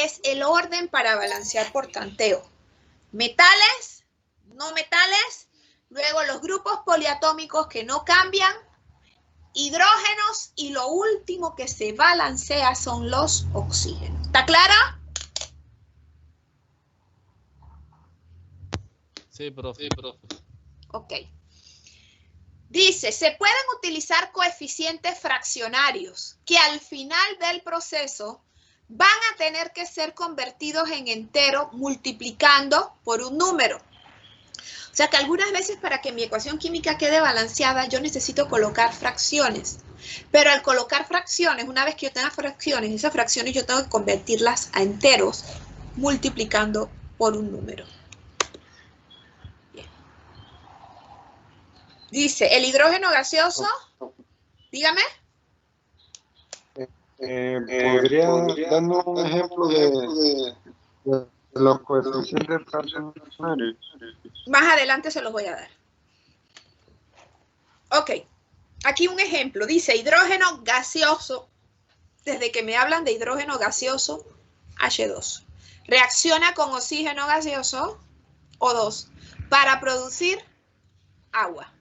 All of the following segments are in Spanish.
es el orden para balancear por tanteo. Metales, no metales, luego los grupos poliatómicos que no cambian, hidrógenos y lo último que se balancea son los oxígenos. ¿Está clara? Sí, profe. Ok. Dice, se pueden utilizar coeficientes fraccionarios que al final del proceso van a tener que ser convertidos en entero multiplicando por un número. O sea que algunas veces para que mi ecuación química quede balanceada yo necesito colocar fracciones. Pero al colocar fracciones, una vez que yo tenga fracciones, esas fracciones yo tengo que convertirlas a enteros multiplicando por un número. Bien. Dice, el hidrógeno gaseoso, dígame. ¿Podría darnos un ejemplo de los coeficientes fraccionarios? Más adelante se los voy a dar. Ok, aquí un ejemplo. Dice hidrógeno gaseoso. Desde que me hablan de hidrógeno gaseoso, H2. Reacciona con oxígeno gaseoso, O2, para producir agua.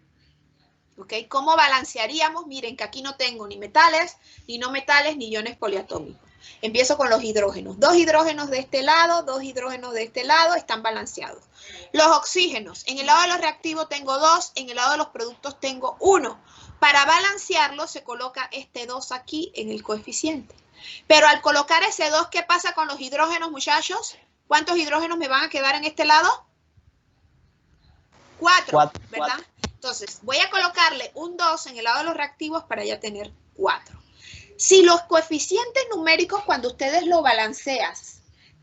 ¿Ok? ¿Cómo balancearíamos? Miren que aquí no tengo ni metales, ni no metales, ni iones poliatómicos. Empiezo con los hidrógenos. 2 hidrógenos de este lado, 2 hidrógenos de este lado, están balanceados. Los oxígenos. En el lado de los reactivos tengo 2, en el lado de los productos tengo 1. Para balancearlo se coloca este 2 aquí en el coeficiente. Pero al colocar ese 2, ¿qué pasa con los hidrógenos, muchachos? ¿Cuántos hidrógenos me van a quedar en este lado? 4, ¿verdad? Entonces, voy a colocarle un 2 en el lado de los reactivos para ya tener 4. Si los coeficientes numéricos, cuando ustedes lo balancean,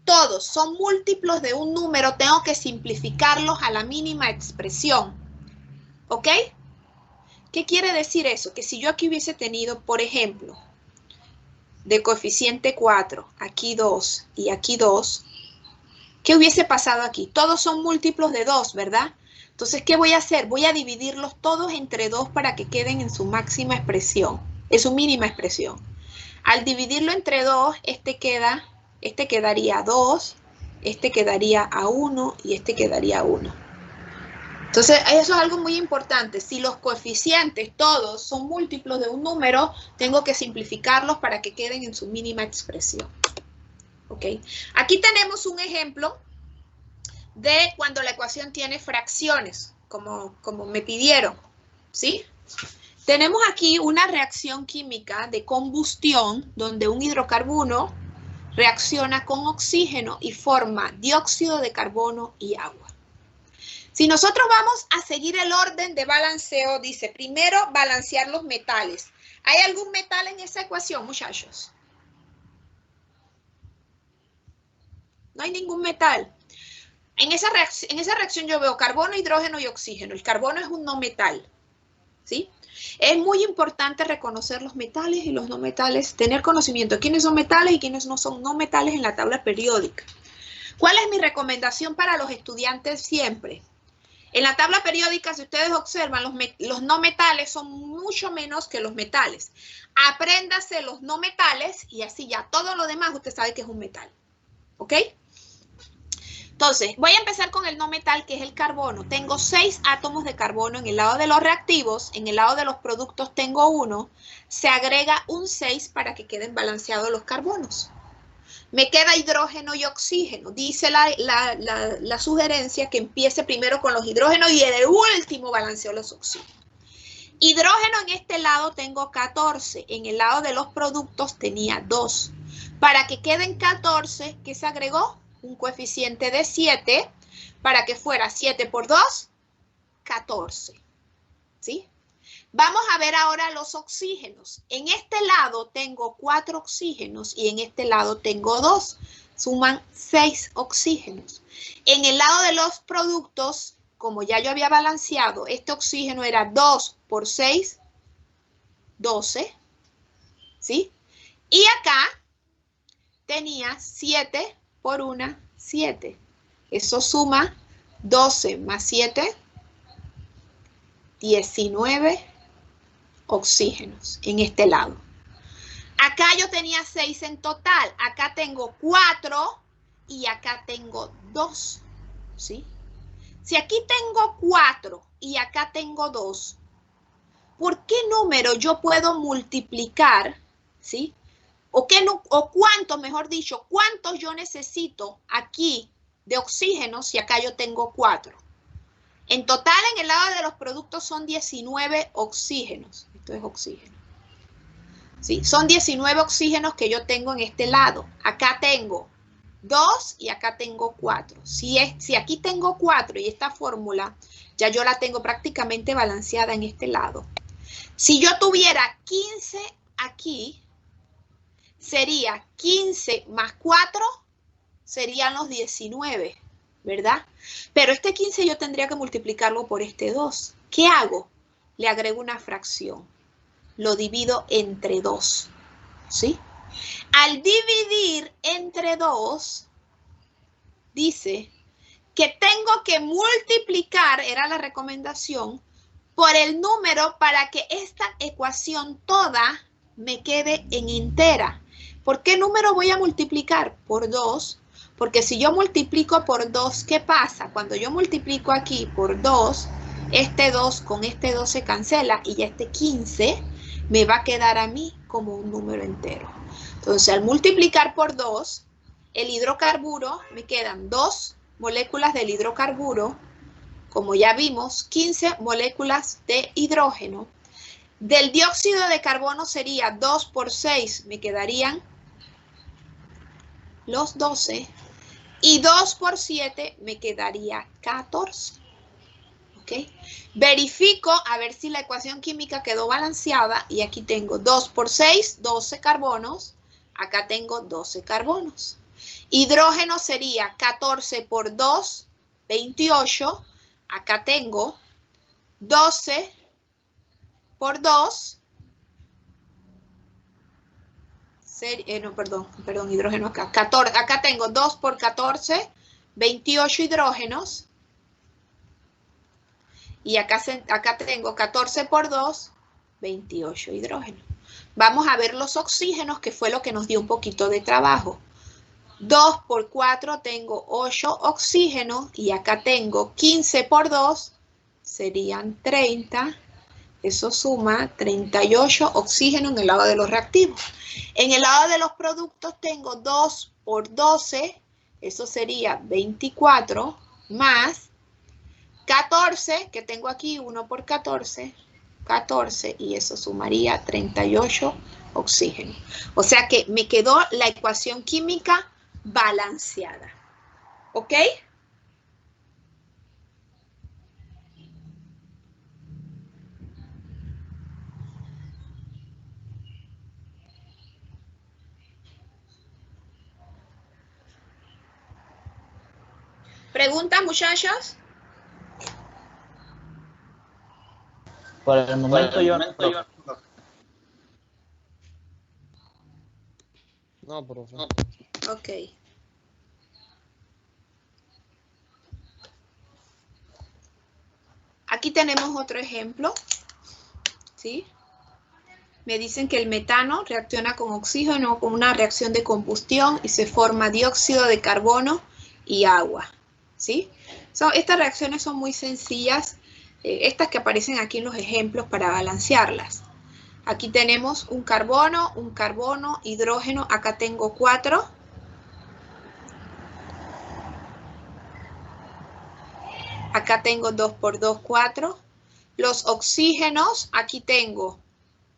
todos son múltiplos de un número, tengo que simplificarlos a la mínima expresión. ¿Ok? ¿Qué quiere decir eso? Que si yo aquí hubiese tenido, por ejemplo, de coeficiente 4, aquí 2 y aquí 2, ¿qué hubiese pasado aquí? Todos son múltiplos de 2, ¿verdad? Entonces, ¿qué voy a hacer? Voy a dividirlos todos entre 2 para que queden en su máxima expresión, en su mínima expresión. Al dividirlo entre 2, este quedaría 2, este quedaría a 1 y este quedaría a 1. Entonces, eso es algo muy importante. Si los coeficientes todos son múltiplos de un número, tengo que simplificarlos para que queden en su mínima expresión. ¿Ok? Aquí tenemos un ejemplo de cuando la ecuación tiene fracciones, como me pidieron, ¿sí? Tenemos aquí una reacción química de combustión donde un hidrocarburo reacciona con oxígeno y forma dióxido de carbono y agua. Si nosotros vamos a seguir el orden de balanceo, dice, primero balancear los metales. ¿Hay algún metal en esa ecuación, muchachos? No hay ningún metal. En esa reacción yo veo carbono, hidrógeno y oxígeno. El carbono es un no metal, ¿sí? Es muy importante reconocer los metales y los no metales, tener conocimiento de quiénes son metales y quiénes no son no metales en la tabla periódica. ¿Cuál es mi recomendación para los estudiantes siempre? En la tabla periódica, si ustedes observan, los no metales son mucho menos que los metales. Apréndase los no metales y así ya todo lo demás usted sabe que es un metal. ¿Ok? Entonces, voy a empezar con el no metal, que es el carbono. Tengo 6 átomos de carbono en el lado de los reactivos, en el lado de los productos tengo 1. Se agrega un 6 para que queden balanceados los carbonos. Me queda hidrógeno y oxígeno. Dice la sugerencia que empiece primero con los hidrógenos y en el último balanceo los oxígenos. Hidrógeno en este lado tengo 14. En el lado de los productos tenía 2. Para que queden 14, ¿qué se agregó? Un coeficiente de 7, para que fuera 7 por 2, 14. ¿Sí? Vamos a ver ahora los oxígenos. En este lado tengo 4 oxígenos y en este lado tengo 2. Suman 6 oxígenos. En el lado de los productos, como ya yo había balanceado, este oxígeno era 2 por 6, 12. ¿Sí? Y acá tenía 7 por 1, 7. Eso suma 12 más 7, 19 oxígenos en este lado. Acá yo tenía 6 en total. Acá tengo 4 y acá tengo 2. ¿Sí? Si aquí tengo 4 y acá tengo 2, ¿por qué número yo puedo multiplicar? ¿Sí? O cuántos, mejor dicho, cuántos yo necesito aquí de oxígeno si acá yo tengo 4. En total, en el lado de los productos son 19 oxígenos. Esto es oxígeno. ¿Sí? Son 19 oxígenos que yo tengo en este lado. Acá tengo 2 y acá tengo 4. Si aquí tengo 4 y esta fórmula ya yo la tengo prácticamente balanceada en este lado. Si yo tuviera 15 aquí, sería 15 más 4, serían los 19, ¿verdad? Pero este 15 yo tendría que multiplicarlo por este 2. ¿Qué hago? Le agrego una fracción. Lo divido entre 2, ¿sí? Al dividir entre 2, dice que tengo que multiplicar, era la recomendación, por el número para que esta ecuación toda me quede en entera. ¿Por qué número voy a multiplicar? Por 2. Porque si yo multiplico por 2, ¿qué pasa? Cuando yo multiplico aquí por 2, este 2 con este 2 se cancela y este 15 me va a quedar a mí como un número entero. Entonces, al multiplicar por 2, el hidrocarburo, me quedan 2 moléculas del hidrocarburo, como ya vimos, 15 moléculas de hidrógeno. Del dióxido de carbono sería 2 por 6, me quedarían los 12. Y 2 por 7 me quedaría 14. ¿Ok? Verifico a ver si la ecuación química quedó balanceada. Y aquí tengo 2 por 6, 12 carbonos. Acá tengo 12 carbonos. Hidrógeno sería 14 por 2, 28. Acá tengo 12 por 2. Perdón, hidrógeno acá. 14, acá tengo 2 por 14, 28 hidrógenos. Y acá tengo 14 por 2, 28 hidrógenos. Vamos a ver los oxígenos, que fue lo que nos dio un poquito de trabajo. 2 por 4 tengo 8 oxígenos y acá tengo 15 por 2, serían 30. Eso suma 38 oxígenos en el lado de los reactivos. En el lado de los productos tengo 2 por 12, eso sería 24, más 14, que tengo aquí 1 por 14, 14, y eso sumaría 38 oxígenos. O sea que me quedó la ecuación química balanceada. ¿Ok? ¿Preguntas, muchachos? Por el momento yo no, profe. No, profe. Ok. Aquí tenemos otro ejemplo. ¿Sí? Me dicen que el metano reacciona con oxígeno con una reacción de combustión y se forma dióxido de carbono y agua. ¿Sí? Estas reacciones son muy sencillas, estas que aparecen aquí en los ejemplos para balancearlas. Aquí tenemos un carbono, hidrógeno, acá tengo 4. Acá tengo 2 por 2, 4. Los oxígenos, aquí tengo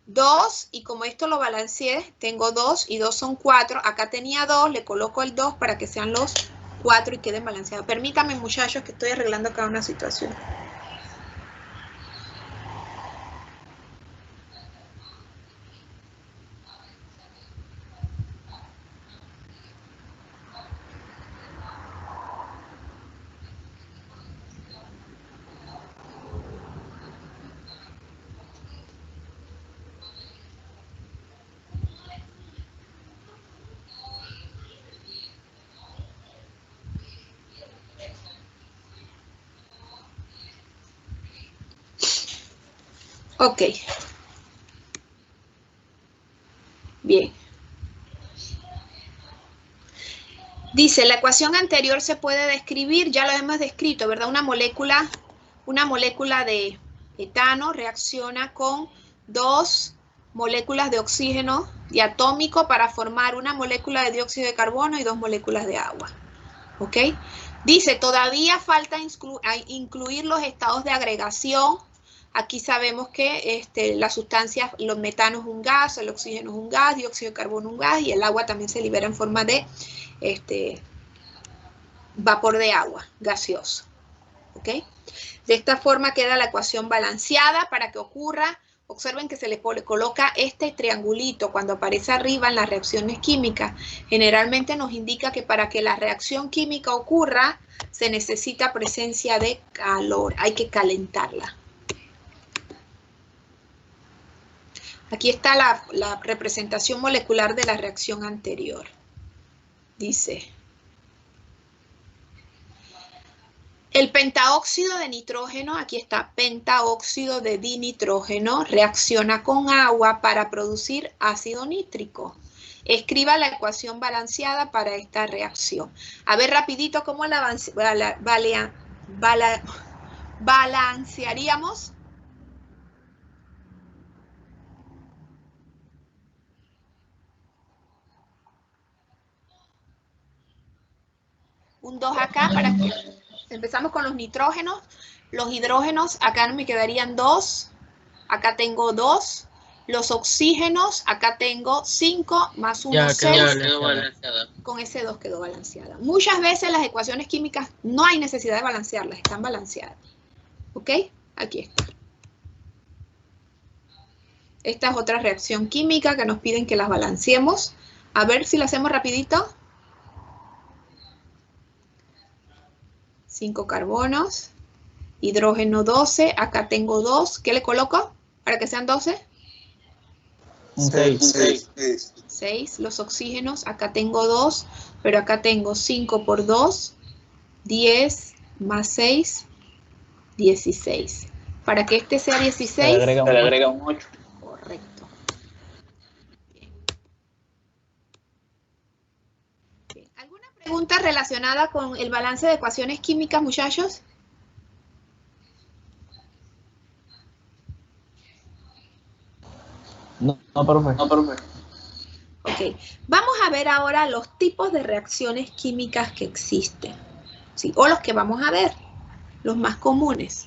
2, y como esto lo balanceé, tengo 2 y 2 son 4. Acá tenía 2, le coloco el 2 para que sean los 4 y queden balanceados. Permítanme, muchachos, que estoy arreglando acá una situación. Ok. Bien. Dice, la ecuación anterior se puede describir, ya lo hemos descrito, ¿verdad? Una molécula de etano reacciona con 2 moléculas de oxígeno diatómico para formar una molécula de dióxido de carbono y 2 moléculas de agua. ¿Ok? Dice, todavía falta incluir los estados de agregación. Aquí sabemos que las sustancias, los metanos es un gas, el oxígeno es un gas, dióxido de carbono es un gas y el agua también se libera en forma de vapor de agua gaseoso. ¿Ok? De esta forma queda la ecuación balanceada para que ocurra. Observen que se le coloca este triangulito cuando aparece arriba en las reacciones químicas. Generalmente nos indica que para que la reacción química ocurra se necesita presencia de calor. Hay que calentarla. Aquí está la representación molecular de la reacción anterior. Dice, el pentaóxido de nitrógeno, aquí está, pentaóxido de dinitrógeno, reacciona con agua para producir ácido nítrico. Escriba la ecuación balanceada para esta reacción. A ver rapidito cómo la balancearíamos. Un 2 acá para que empezamos con los nitrógenos. Los hidrógenos, acá me quedarían 2. Acá tengo 2. Los oxígenos, acá tengo 5 más 1, 6. Con ese 2 quedó balanceada. Muchas veces las ecuaciones químicas no hay necesidad de balancearlas, están balanceadas. ¿Ok? Aquí está. Esta es otra reacción química que nos piden que las balanceemos. A ver si la hacemos rapidito. 5 carbonos, hidrógeno 12, acá tengo 2, ¿qué le coloco para que sean 12? 6, los oxígenos, acá tengo 2, pero acá tengo 5 por 2, 10 más 6, 16. Para que este sea 16, se le agrega un 8. Correcto. ¿Alguna pregunta relacionada con el balance de ecuaciones químicas, muchachos? No, profe. Ok, vamos a ver ahora los tipos de reacciones químicas que existen, ¿sí? O los que vamos a ver, los más comunes.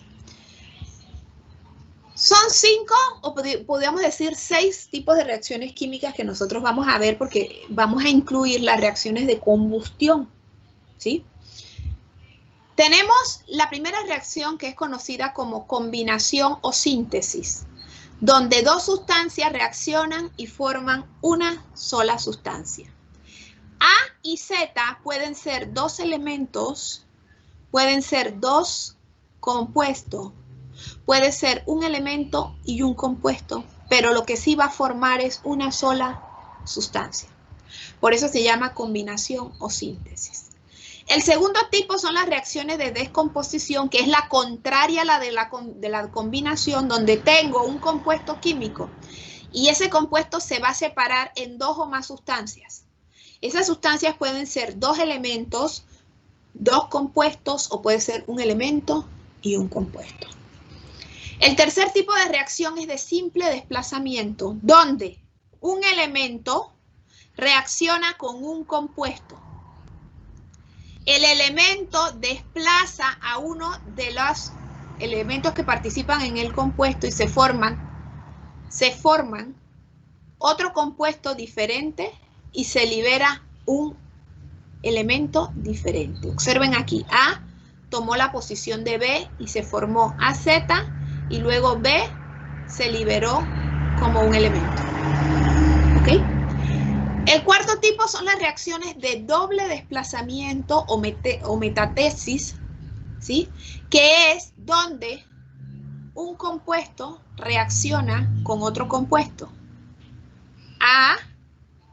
Son 5, o podríamos decir 6 tipos de reacciones químicas que nosotros vamos a ver porque vamos a incluir las reacciones de combustión, ¿sí? Tenemos la primera reacción que es conocida como combinación o síntesis, donde 2 sustancias reaccionan y forman una sola sustancia. A y Z pueden ser 2 elementos, pueden ser 2 compuestos, puede ser un elemento y un compuesto, pero lo que sí va a formar es una sola sustancia. Por eso se llama combinación o síntesis. El segundo tipo son las reacciones de descomposición, que es la contraria a la de la combinación, donde tengo un compuesto químico y ese compuesto se va a separar en 2 o más sustancias. Esas sustancias pueden ser 2 elementos, 2 compuestos o puede ser un elemento y un compuesto. El tercer tipo de reacción es de simple desplazamiento, donde un elemento reacciona con un compuesto. El elemento desplaza a uno de los elementos que participan en el compuesto y se forman otro compuesto diferente y se libera un elemento diferente. Observen aquí, A tomó la posición de B y se formó AZ y luego B se liberó como un elemento. ¿Ok? El cuarto tipo son las reacciones de doble desplazamiento o metatesis, ¿sí? Que es donde un compuesto reacciona con otro compuesto. A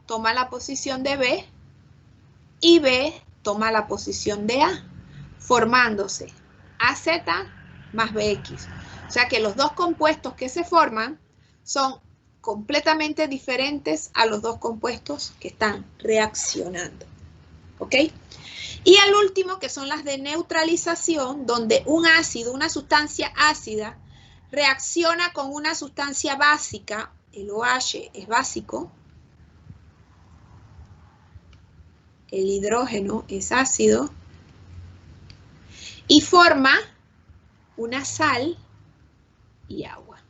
toma la posición de B y B toma la posición de A, formándose AZ más BX. O sea que los 2 compuestos que se forman son completamente diferentes a los 2 compuestos que están reaccionando. ¿Ok? Y el último, que son las de neutralización, donde un ácido, una sustancia ácida, reacciona con una sustancia básica, el OH es básico, el hidrógeno es ácido, y forma una sal y agua.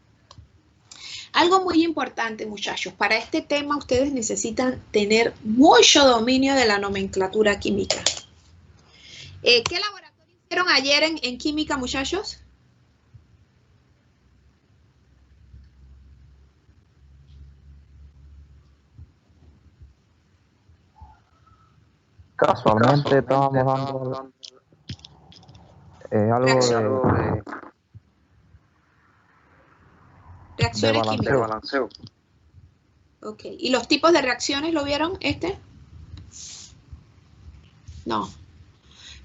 Algo muy importante, muchachos, para este tema ustedes necesitan tener mucho dominio de la nomenclatura química. ¿Qué laboratorio hicieron ayer en química, muchachos? Casualmente estábamos dando algo de Reacciones químicas. balanceo. Ok. ¿Y los tipos de reacciones lo vieron No.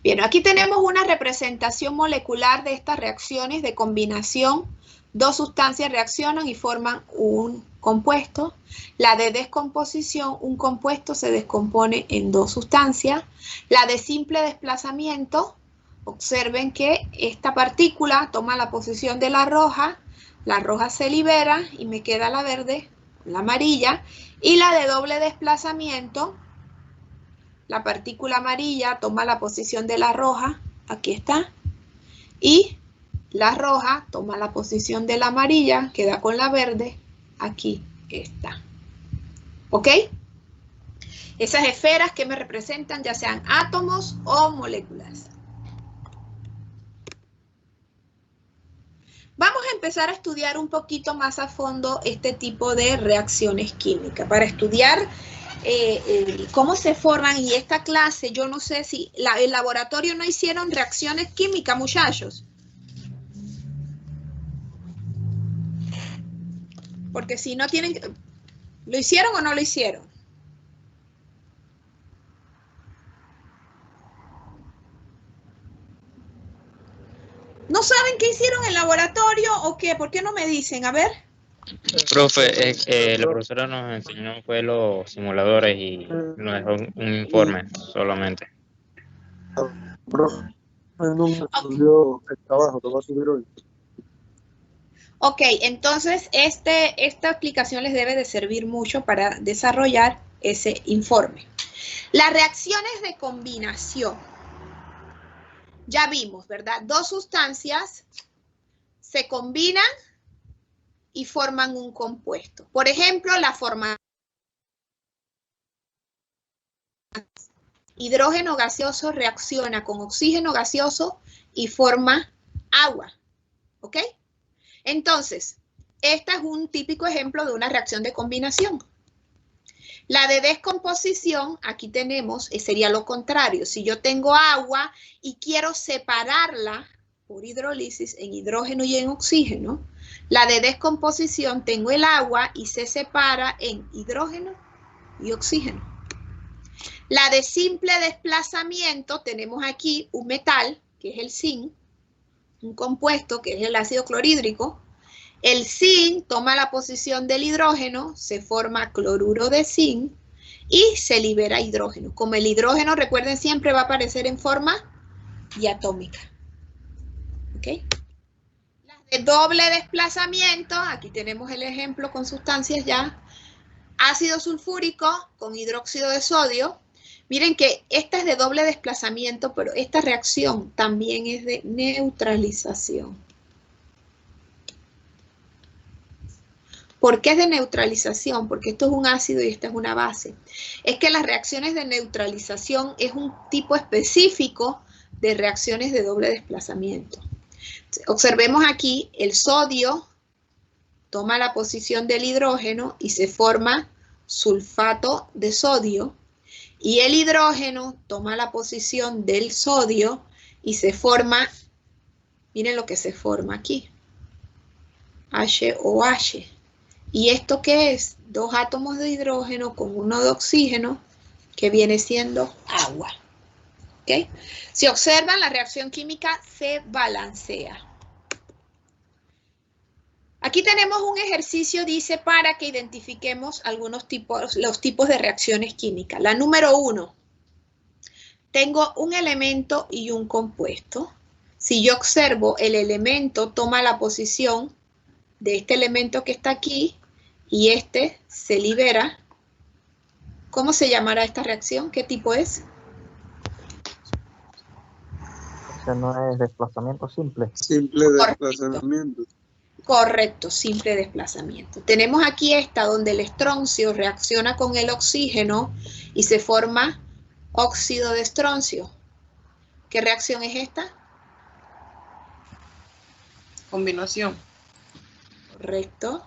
Bien, aquí tenemos una representación molecular de estas reacciones de combinación. Dos sustancias reaccionan y forman un compuesto. La de descomposición, un compuesto se descompone en dos sustancias. La de simple desplazamiento, observen que esta partícula toma la posición de la roja se libera y me queda la verde, la amarilla. Y la de doble desplazamiento, la partícula amarilla toma la posición de la roja, aquí está, y la roja toma la posición de la amarilla, queda con la verde, aquí está. ¿Ok? Esas esferas que me representan ya sean átomos o moléculas. Vamos a empezar a estudiar un poquito más a fondo este tipo de reacciones químicas. Para estudiar cómo se forman, y esta clase, yo no sé si el laboratorio no hicieron reacciones químicas, muchachos. Porque si no tienen, ¿lo hicieron o no lo hicieron? ¿No saben qué hicieron en el laboratorio o qué? ¿Por qué no me dicen? A ver. Profe, la profesora nos enseñó fue los simuladores y nos dejó un informe solamente. Profe, no me subió el trabajo, lo va a subir hoy. Ok, entonces esta aplicación les debe de servir mucho para desarrollar ese informe. Las reacciones de combinación. Ya vimos, ¿verdad? Dos sustancias se combinan y forman un compuesto. Por ejemplo, la forma hidrógeno gaseoso reacciona con oxígeno gaseoso y forma agua. ¿Ok? Entonces, este es un típico ejemplo de una reacción de combinación. La de descomposición, aquí tenemos, sería lo contrario. Si yo tengo agua y quiero separarla por hidrólisis en hidrógeno y en oxígeno, la de descomposición tengo el agua y se separa en hidrógeno y oxígeno. La de simple desplazamiento, tenemos aquí un metal, que es el zinc, un compuesto, que es el ácido clorhídrico. El zinc toma la posición del hidrógeno, se forma cloruro de zinc y se libera hidrógeno. Como el hidrógeno, recuerden, siempre va a aparecer en forma diatómica. ¿Ok? Las de doble desplazamiento, aquí tenemos el ejemplo con sustancias ya. Ácido sulfúrico con hidróxido de sodio. Miren que esta es de doble desplazamiento, pero esta reacción también es de neutralización. ¿Por qué es de neutralización? Porque esto es un ácido y esta es una base. Es que las reacciones de neutralización es un tipo específico de reacciones de doble desplazamiento. Observemos aquí, el sodio toma la posición del hidrógeno y se forma sulfato de sodio. Y el hidrógeno toma la posición del sodio y se forma, miren lo que se forma aquí, HOH. ¿Y esto qué es? Dos átomos de hidrógeno con uno de oxígeno, que viene siendo agua. ¿Ok? Si observan, la reacción química se balancea. Aquí tenemos un ejercicio, dice, para que identifiquemos los tipos de reacciones químicas. La número 1. tengo un elemento y un compuesto. Si yo observo, el elemento toma la posición de este elemento que está aquí y este se libera. ¿Cómo se llamará esta reacción? ¿Qué tipo es? O sea, no es desplazamiento simple. Simple desplazamiento. Correcto, simple desplazamiento. Tenemos aquí esta donde el estroncio reacciona con el oxígeno y se forma óxido de estroncio. ¿Qué reacción es esta? Combinación. Correcto.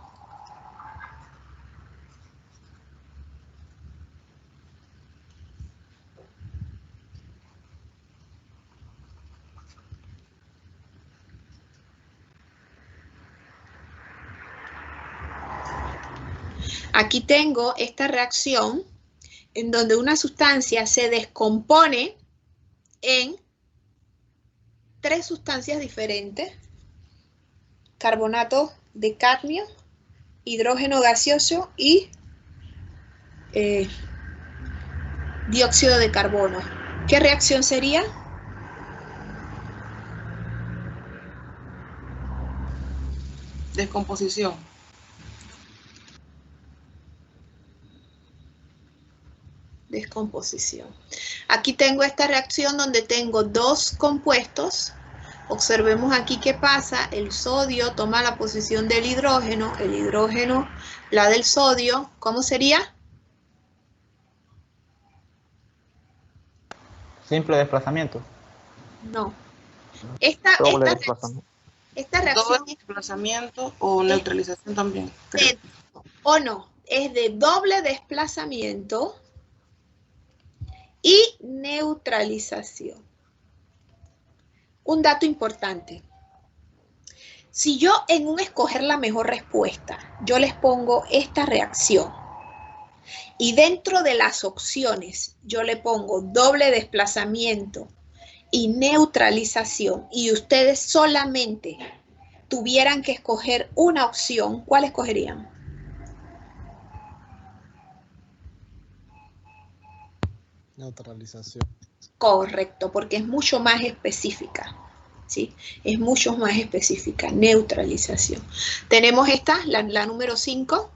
Aquí tengo esta reacción en donde una sustancia se descompone en 3 sustancias diferentes: carbonato de cadmio, hidrógeno gaseoso y dióxido de carbono. ¿Qué reacción sería? Descomposición. Descomposición. Aquí tengo esta reacción donde tengo 2 compuestos. Observemos aquí qué pasa. El sodio toma la posición del hidrógeno, el hidrógeno la del sodio. ¿Cómo sería? Simple desplazamiento. No. Doble desplazamiento. Esta reacción Doble desplazamiento o neutralización también. o no, es de doble desplazamiento y neutralización. Un dato importante. Si yo en un escoger la mejor respuesta, yo les pongo esta reacción y dentro de las opciones yo le pongo doble desplazamiento y neutralización y ustedes solamente tuvieran que escoger una opción, ¿cuál escogerían? Neutralización. Correcto, porque es mucho más específica, ¿sí? Es mucho más específica, neutralización. Tenemos esta, la número 5.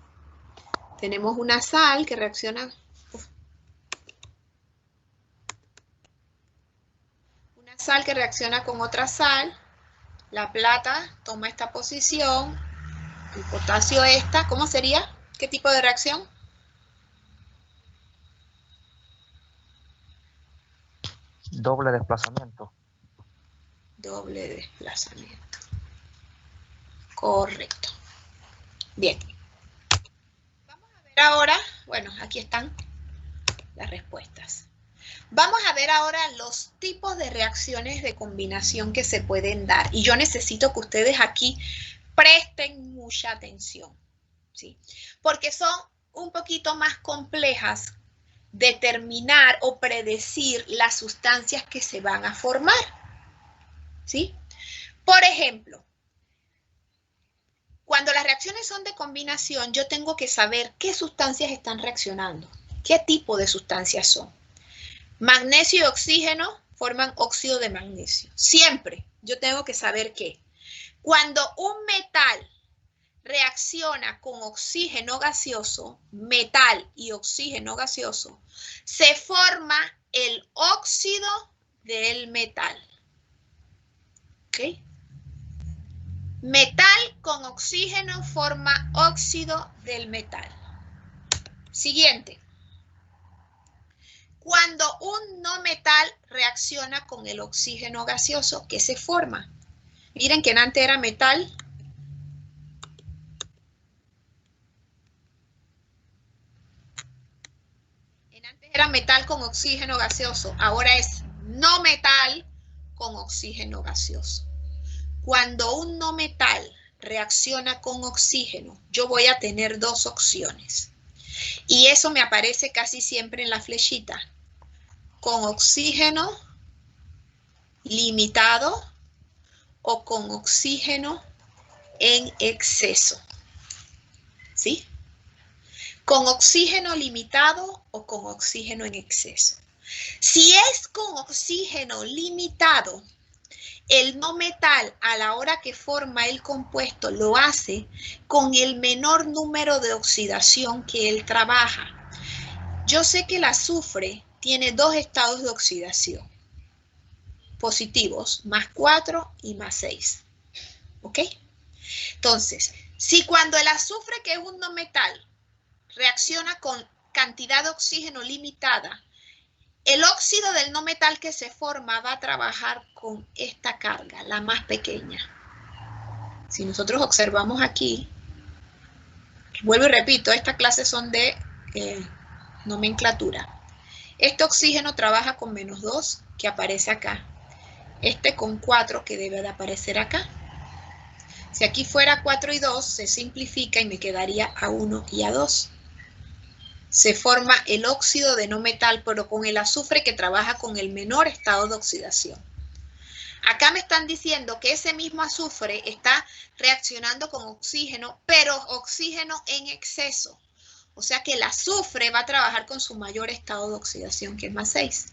Tenemos una sal que reacciona... Una sal que reacciona con otra sal. La plata toma esta posición. El potasio esta. ¿Cómo sería? ¿Qué tipo de reacción? Doble desplazamiento. Doble desplazamiento. Correcto. Bien. Vamos a ver ahora, bueno, aquí están las respuestas. Vamos a ver ahora los tipos de reacciones de combinación que se pueden dar. Y yo necesito que ustedes aquí presten mucha atención, ¿sí? Porque son un poquito más complejas determinar o predecir las sustancias que se van a formar, ¿sí? Por ejemplo, cuando las reacciones son de combinación, yo tengo que saber qué sustancias están reaccionando, qué tipo de sustancias son. Magnesio y oxígeno forman óxido de magnesio. Siempre yo tengo que saber que cuando un metal reacciona con oxígeno gaseoso, metal y oxígeno gaseoso, se forma el óxido del metal. ¿Ok? Metal con oxígeno forma óxido del metal. Siguiente. Cuando un no metal reacciona con el oxígeno gaseoso, ¿qué se forma? Miren que antes era metal. Antes era metal con oxígeno gaseoso. Ahora es no metal con oxígeno gaseoso. Cuando un no metal reacciona con oxígeno, yo voy a tener 2 opciones. Y eso me aparece casi siempre en la flechita. Con oxígeno limitado o con oxígeno en exceso. ¿Sí? Con oxígeno limitado o con oxígeno en exceso. Si es con oxígeno limitado, el no metal a la hora que forma el compuesto lo hace con el menor número de oxidación que él trabaja. Yo sé que el azufre tiene dos estados de oxidación, positivos, +4 y +6. ¿Ok? Entonces, si cuando el azufre, que es un no metal, reacciona con cantidad de oxígeno limitada, el óxido del no metal que se forma va a trabajar con esta carga, la más pequeña. Si nosotros observamos aquí, vuelvo y repito, estas clases son de nomenclatura. Este oxígeno trabaja con -2, que aparece acá. Este con 4, que debe de aparecer acá. Si aquí fuera 4 y 2, se simplifica y me quedaría A1 y A2. Se forma el óxido de no metal, pero con el azufre que trabaja con el menor estado de oxidación. Acá me están diciendo que ese mismo azufre está reaccionando con oxígeno, pero oxígeno en exceso. O sea que el azufre va a trabajar con su mayor estado de oxidación, que es +6.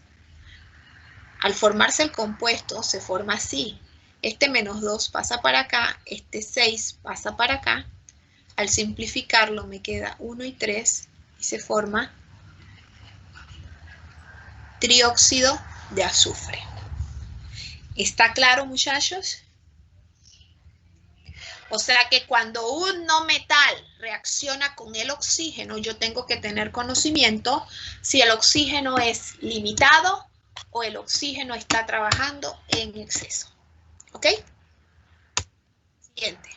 Al formarse el compuesto, se forma así. Este -2 pasa para acá, este 6 pasa para acá. Al simplificarlo me queda 1 y 3 y se forma trióxido de azufre. ¿Está claro, muchachos? O sea que cuando un no metal reacciona con el oxígeno, yo tengo que tener conocimiento si el oxígeno es limitado o el oxígeno está trabajando en exceso. ¿Ok? Siguiente.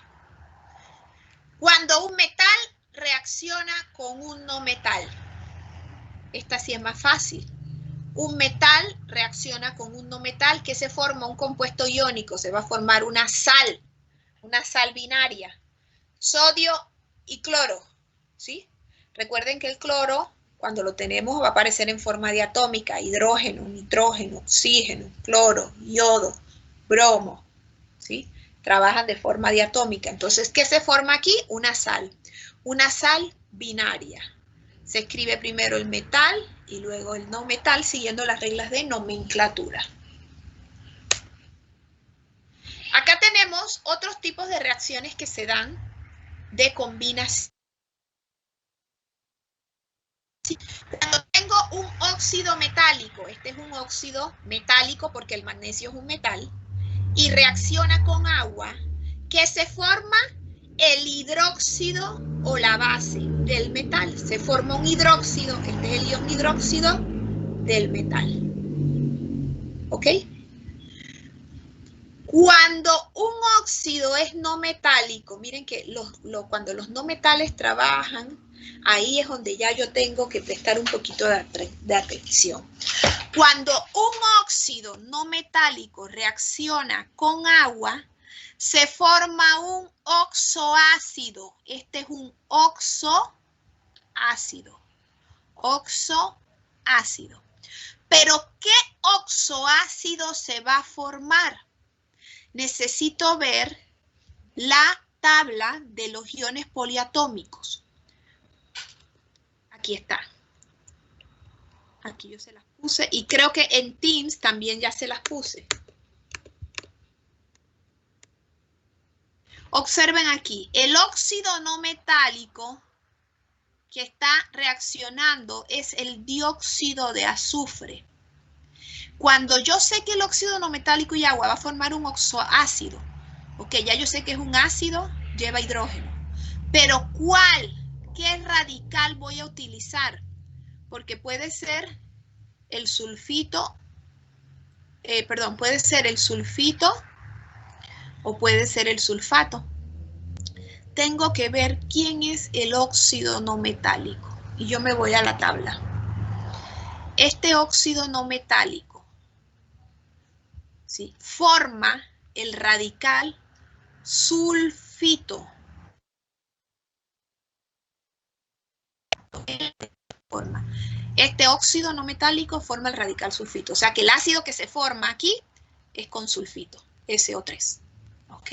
Cuando un metal reacciona con un no metal. Esta sí es más fácil. Un metal reacciona con un no metal, que se forma un compuesto iónico. Se va a formar una sal binaria. Sodio y cloro. ¿Sí? Recuerden que el cloro, cuando lo tenemos, va a aparecer en forma diatómica. Hidrógeno, nitrógeno, oxígeno, cloro, yodo, bromo. ¿Sí? Trabajan de forma diatómica. Entonces, ¿qué se forma aquí? Una sal binaria. Se escribe primero el metal y luego el no metal, siguiendo las reglas de nomenclatura. Acá tenemos otros tipos de reacciones que se dan de combinación. Cuando tengo un óxido metálico, este es un óxido metálico porque el magnesio es un metal, y reacciona con agua, que se forma el hidróxido o la base del metal. Se forma un hidróxido, este es el ion hidróxido del metal. ¿Ok? Cuando un óxido es no metálico, miren que cuando los no metales trabajan, ahí es donde ya yo tengo que prestar un poquito de atención. Cuando un óxido no metálico reacciona con agua, se forma un oxoácido. Este es un oxoácido. Oxoácido. Pero, ¿qué oxoácido se va a formar? Necesito ver la tabla de los iones poliatómicos. Aquí está. Aquí yo se las puse y creo que en Teams también ya se las puse. Observen aquí, el óxido no metálico que está reaccionando es el dióxido de azufre. Cuando yo sé que el óxido no metálico y agua va a formar un oxoácido, ok, ya yo sé que es un ácido, lleva hidrógeno. Pero ¿qué radical voy a utilizar? Porque puede ser el sulfito, puede ser el sulfito o puede ser el sulfato. Tengo que ver quién es el óxido no metálico. Y yo me voy a la tabla. Este óxido no metálico, ¿sí?, forma el radical sulfito. Este óxido no metálico forma el radical sulfito. O sea que el ácido que se forma aquí es con sulfito, SO3. ¿Ok?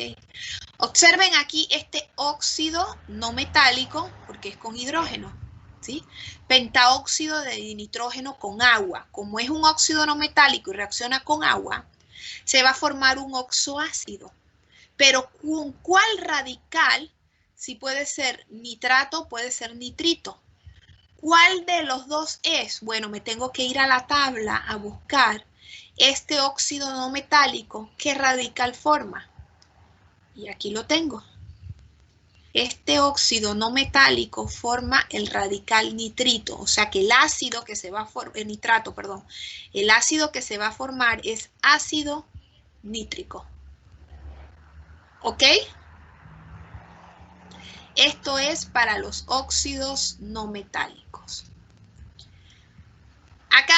Observen aquí este óxido no metálico porque es con hidrógeno. ¿sí? Pentaóxido de nitrógeno con agua. Como es un óxido no metálico y reacciona con agua, se va a formar un oxoácido. Pero ¿con cuál radical? Si puede ser nitrato, puede ser nitrito. ¿Cuál de los dos es? Bueno, me tengo que ir a la tabla a buscar este óxido no metálico, ¿qué radical forma? Y aquí lo tengo. Este óxido no metálico forma el radical nitrito, o sea que el ácido que se va a formar, nitrato, perdón, el ácido que se va a formar es ácido nítrico. ¿Ok? Esto es para los óxidos no metálicos. Acá,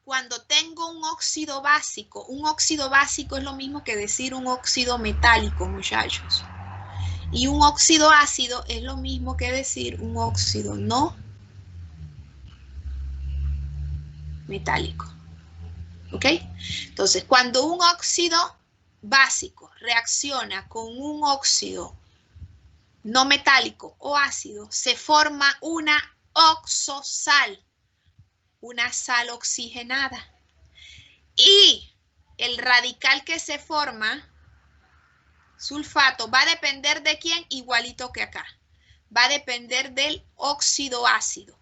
cuando tengo un óxido básico es lo mismo que decir un óxido metálico, muchachos. Y un óxido ácido es lo mismo que decir un óxido no metálico. ¿Ok? Entonces, cuando un óxido básico reacciona con un óxido no metálico o ácido, se forma una oxosal, una sal oxigenada. Y el radical que se forma, sulfato, va a depender de quién, igualito que acá. Va a depender del óxido ácido.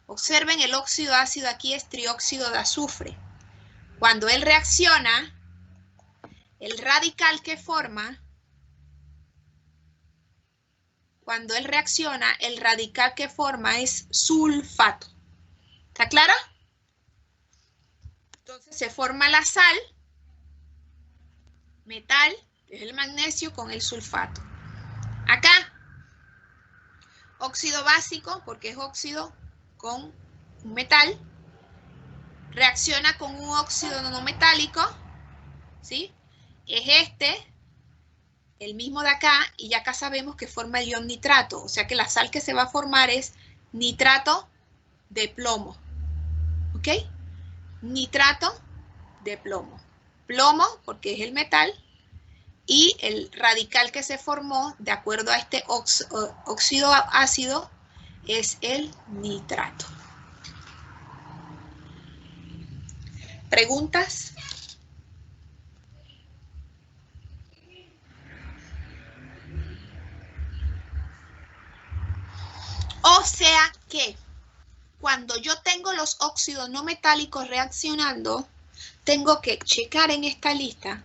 Observen, el óxido ácido aquí es trióxido de azufre. Cuando él reacciona, el radical que forma, es sulfato. ¿Está clara? Entonces se forma la sal, metal, que es el magnesio, con el sulfato. Acá, óxido básico, porque es óxido con un metal, reacciona con un óxido no metálico, ¿sí? Es el mismo de acá, y ya acá sabemos que forma el ion nitrato, o sea que la sal que se va a formar es nitrato de plomo, ¿ok? Nitrato de plomo. Plomo, porque es el metal, y el radical que se formó, de acuerdo a este óxido ácido, es el nitrato. ¿Preguntas? O sea que cuando yo tengo los óxidos no metálicos reaccionando, tengo que checar en esta lista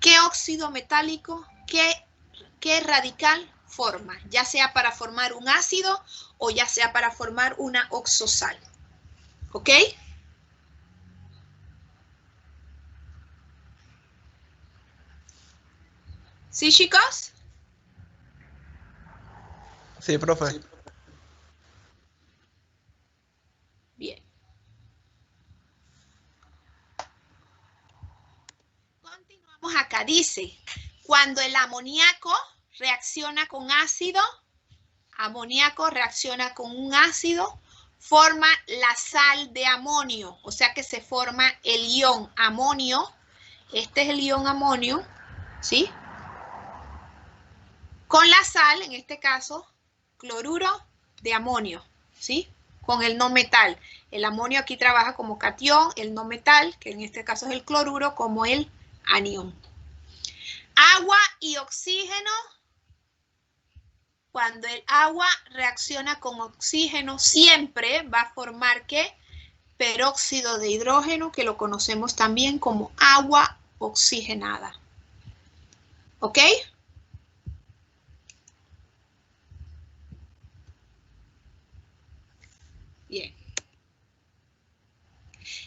qué óxido metálico, qué radical forma, ya sea para formar un ácido o ya sea para formar una oxosal. ¿Ok? ¿Sí, chicos? Sí, profe. Bien. Continuamos acá. Dice, cuando el amoníaco reacciona con ácido, forma la sal de amonio, o sea que se forma el ion amonio. Este es el ion amonio, ¿sí? Con la sal, en este caso, cloruro de amonio, ¿sí? Con el no metal. El amonio aquí trabaja como catión, el no metal, que en este caso es el cloruro, como el anión. Agua y oxígeno. Cuando el agua reacciona con oxígeno, siempre va a formar, ¿qué? Peróxido de hidrógeno, que lo conocemos también como agua oxigenada. ¿Ok? Bien.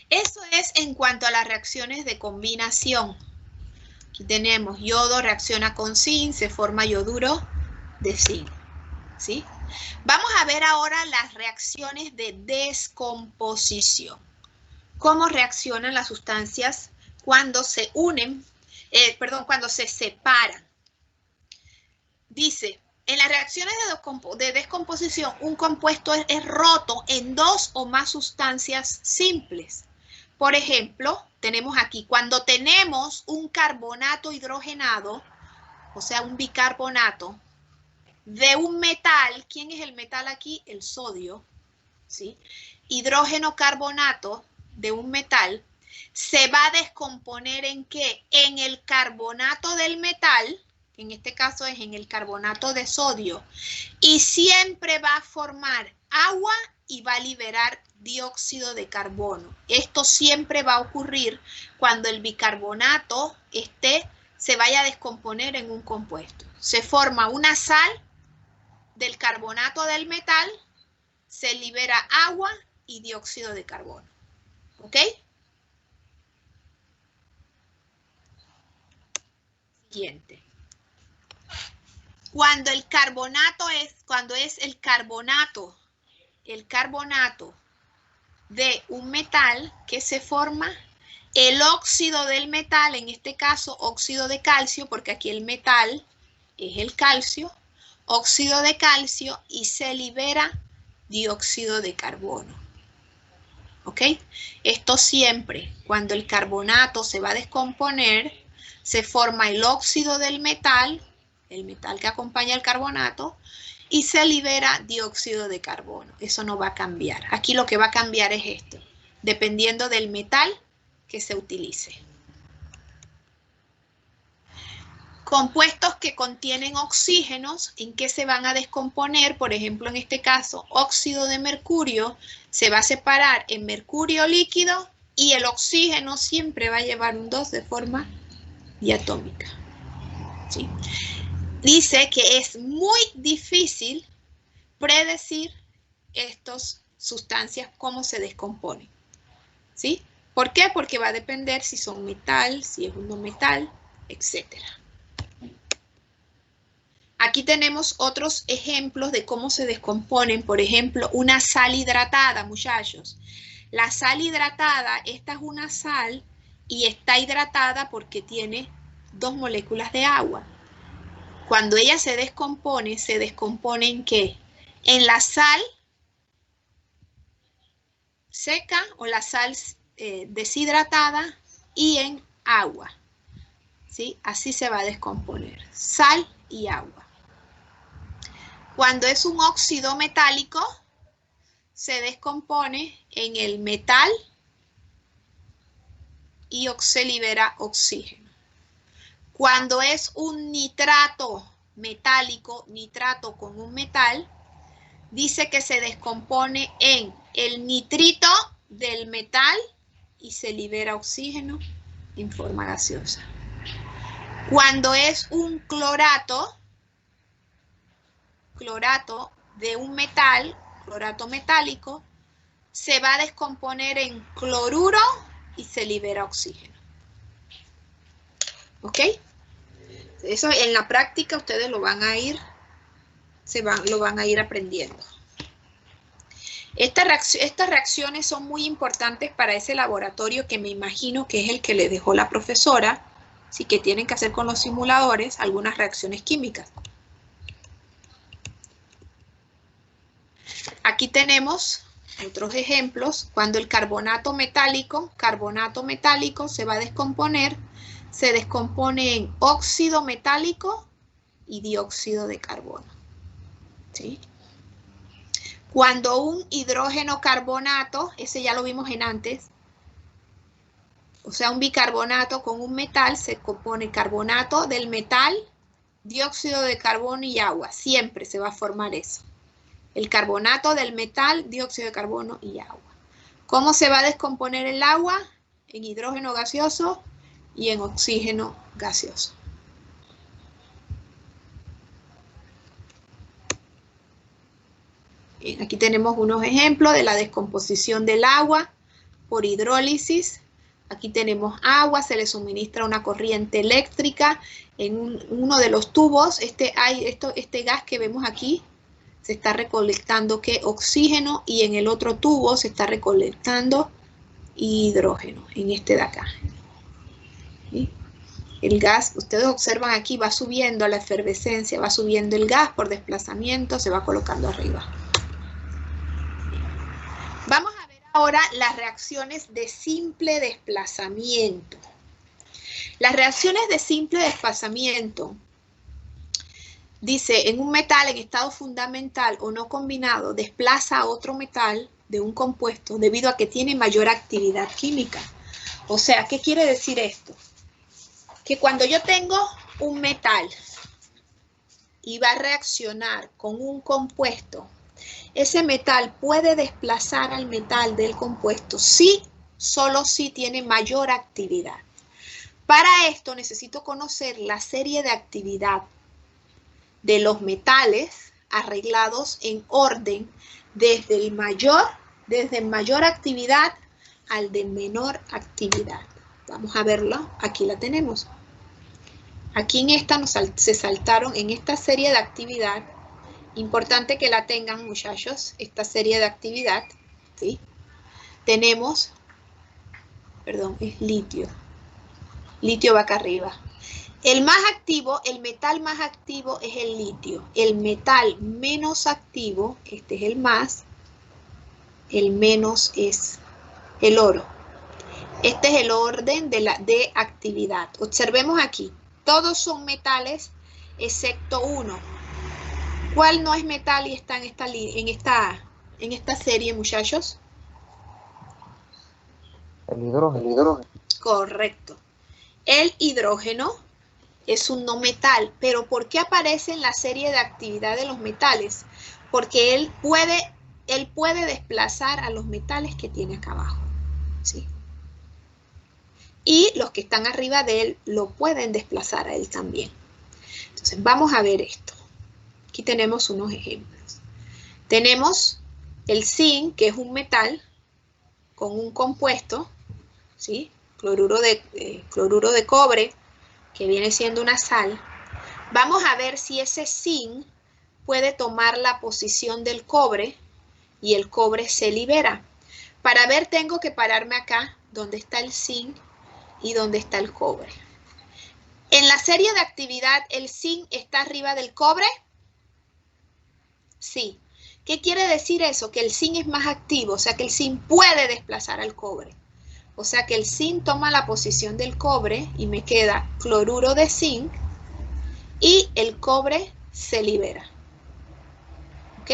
Eso es en cuanto a las reacciones de combinación. Aquí tenemos yodo, reacciona con zinc, se forma yoduro de zinc, ¿sí? Vamos a ver ahora las reacciones de descomposición. Cómo reaccionan las sustancias cuando se unen, cuando se separan. Dice, en las reacciones de descomposición, un compuesto es roto en dos o más sustancias simples. Por ejemplo, tenemos aquí, cuando tenemos un carbonato hidrogenado, o sea, un bicarbonato, de un metal, ¿quién es el metal aquí? El sodio, ¿sí? Hidrógeno carbonato de un metal se va a descomponer ¿en qué? En el carbonato del metal, en este caso es en el carbonato de sodio, y siempre va a formar agua y va a liberar dióxido de carbono. Esto siempre va a ocurrir cuando el bicarbonato se vaya a descomponer en un compuesto. Se forma una sal del carbonato del metal, se libera agua y dióxido de carbono. ¿Ok? Siguiente. Cuando es el carbonato de un metal que se forma, el óxido del metal, en este caso óxido de calcio, porque aquí el metal es el calcio, óxido de calcio y se libera dióxido de carbono. ¿Ok? Esto siempre, cuando el carbonato se va a descomponer, se forma el óxido del metal, el metal que acompaña el carbonato, y se libera dióxido de carbono. Eso no va a cambiar. Aquí lo que va a cambiar es esto, dependiendo del metal que se utilice. Compuestos que contienen oxígenos, ¿en qué se van a descomponer? Por ejemplo, en este caso, óxido de mercurio se va a separar en mercurio líquido y el oxígeno siempre va a llevar un 2 de forma diatómica. ¿Sí? Dice que es muy difícil predecir estas sustancias, cómo se descomponen. ¿Sí? ¿Por qué? Porque va a depender si son metal, si es un no metal, etc. Aquí tenemos otros ejemplos de cómo se descomponen. Por ejemplo, una sal hidratada, muchachos. La sal hidratada, esta es una sal y está hidratada porque tiene 2 moléculas de agua. Cuando ella se descompone ¿en qué? En la sal seca o la sal deshidratada y en agua. ¿Sí? Así se va a descomponer. Sal y agua. Cuando es un óxido metálico, se descompone en el metal y se libera oxígeno. Cuando es un nitrato metálico, nitrato con un metal, dice que se descompone en el nitrito del metal y se libera oxígeno en forma gaseosa. Cuando es un clorato de un metal, clorato metálico, se va a descomponer en cloruro y se libera oxígeno. ¿Ok? Eso en la práctica ustedes lo van a ir, lo van a ir aprendiendo. Estas reacciones son muy importantes para ese laboratorio que me imagino que es el que le dejó la profesora, sí, que tienen que hacer con los simuladores algunas reacciones químicas. Aquí tenemos otros ejemplos. Cuando el carbonato metálico se va a descomponer, se descompone en óxido metálico y dióxido de carbono. ¿Sí? Cuando un hidrógeno carbonato, ese ya lo vimos en antes, o sea, un bicarbonato con un metal, se compone carbonato del metal, dióxido de carbono y agua. Siempre se va a formar eso. El carbonato del metal, dióxido de carbono y agua. ¿Cómo se va a descomponer el agua? En hidrógeno gaseoso y en oxígeno gaseoso. Bien, aquí tenemos unos ejemplos de la descomposición del agua por hidrólisis. Aquí tenemos agua, se le suministra una corriente eléctrica en uno de los tubos. Este gas que vemos aquí se está recolectando oxígeno y en el otro tubo se está recolectando hidrógeno, en este de acá. ¿Sí? El gas, ustedes observan aquí, va subiendo a la efervescencia, va subiendo el gas por desplazamiento, se va colocando arriba. Vamos a ver ahora las reacciones de simple desplazamiento. Las reacciones de simple desplazamiento dice, en un metal en estado fundamental o no combinado, desplaza a otro metal de un compuesto debido a que tiene mayor actividad química. O sea, ¿qué quiere decir esto? Que cuando yo tengo un metal y va a reaccionar con un compuesto, ese metal puede desplazar al metal del compuesto si, solo si tiene mayor actividad. Para esto necesito conocer la serie de actividad de los metales arreglados en orden desde mayor actividad al de menor actividad. Vamos a verlo, aquí la tenemos. Aquí en esta se saltaron en esta serie de actividad. Importante que la tengan, muchachos, esta serie de actividad, ¿sí? Tenemos, perdón, es litio. Litio va acá arriba. El más activo, el metal más activo es el litio. El metal menos activo, este es el más, el menos es el oro. Este es el orden de actividad. Observemos aquí, todos son metales excepto uno. ¿Cuál no es metal y está en esta serie, muchachos? El hidrógeno. Correcto. El hidrógeno es un no metal, pero ¿por qué aparece en la serie de actividad de los metales? Porque él puede desplazar a los metales que tiene acá abajo, ¿sí? Y los que están arriba de él lo pueden desplazar a él también. Entonces, vamos a ver esto. Aquí tenemos unos ejemplos. Tenemos el zinc, que es un metal con un compuesto, ¿sí? Cloruro de cobre, que viene siendo una sal. Vamos a ver si ese zinc puede tomar la posición del cobre y el cobre se libera. Para ver tengo que pararme acá, donde está el zinc y donde está el cobre. En la serie de actividad, ¿el zinc está arriba del cobre? Sí. ¿Qué quiere decir eso? Que el zinc es más activo, o sea que el zinc puede desplazar al cobre. O sea que el zinc toma la posición del cobre y me queda cloruro de zinc y el cobre se libera. ¿Ok?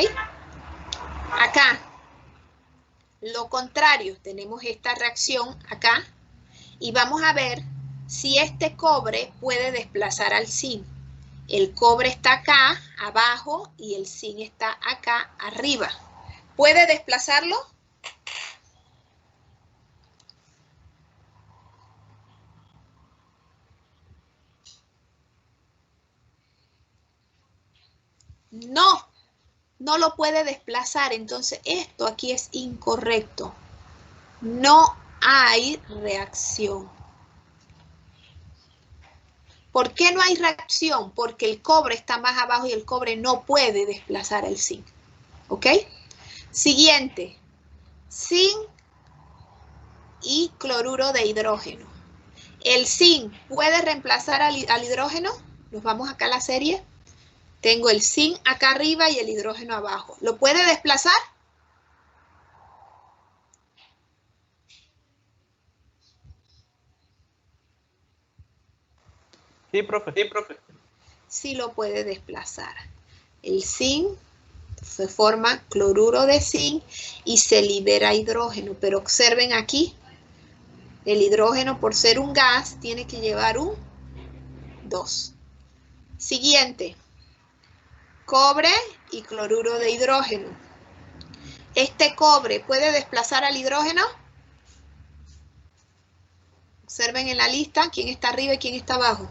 Acá, lo contrario, tenemos esta reacción acá y vamos a ver si este cobre puede desplazar al zinc. El cobre está acá abajo y el zinc está acá arriba. ¿Puede desplazarlo? No, no lo puede desplazar. Entonces esto aquí es incorrecto. No hay reacción. ¿Por qué no hay reacción? Porque el cobre está más abajo y el cobre no puede desplazar el zinc. ¿Ok? Siguiente. Zinc y cloruro de hidrógeno. ¿El zinc puede reemplazar al hidrógeno? Nos vamos acá a la serie. Tengo el zinc acá arriba y el hidrógeno abajo. ¿Lo puede desplazar? Sí, profe. Sí lo puede desplazar. El zinc se forma cloruro de zinc y se libera hidrógeno. Pero observen aquí, el hidrógeno por ser un gas tiene que llevar un 2. Siguiente, cobre y cloruro de hidrógeno. ¿Este cobre puede desplazar al hidrógeno? Observen en la lista quién está arriba y quién está abajo.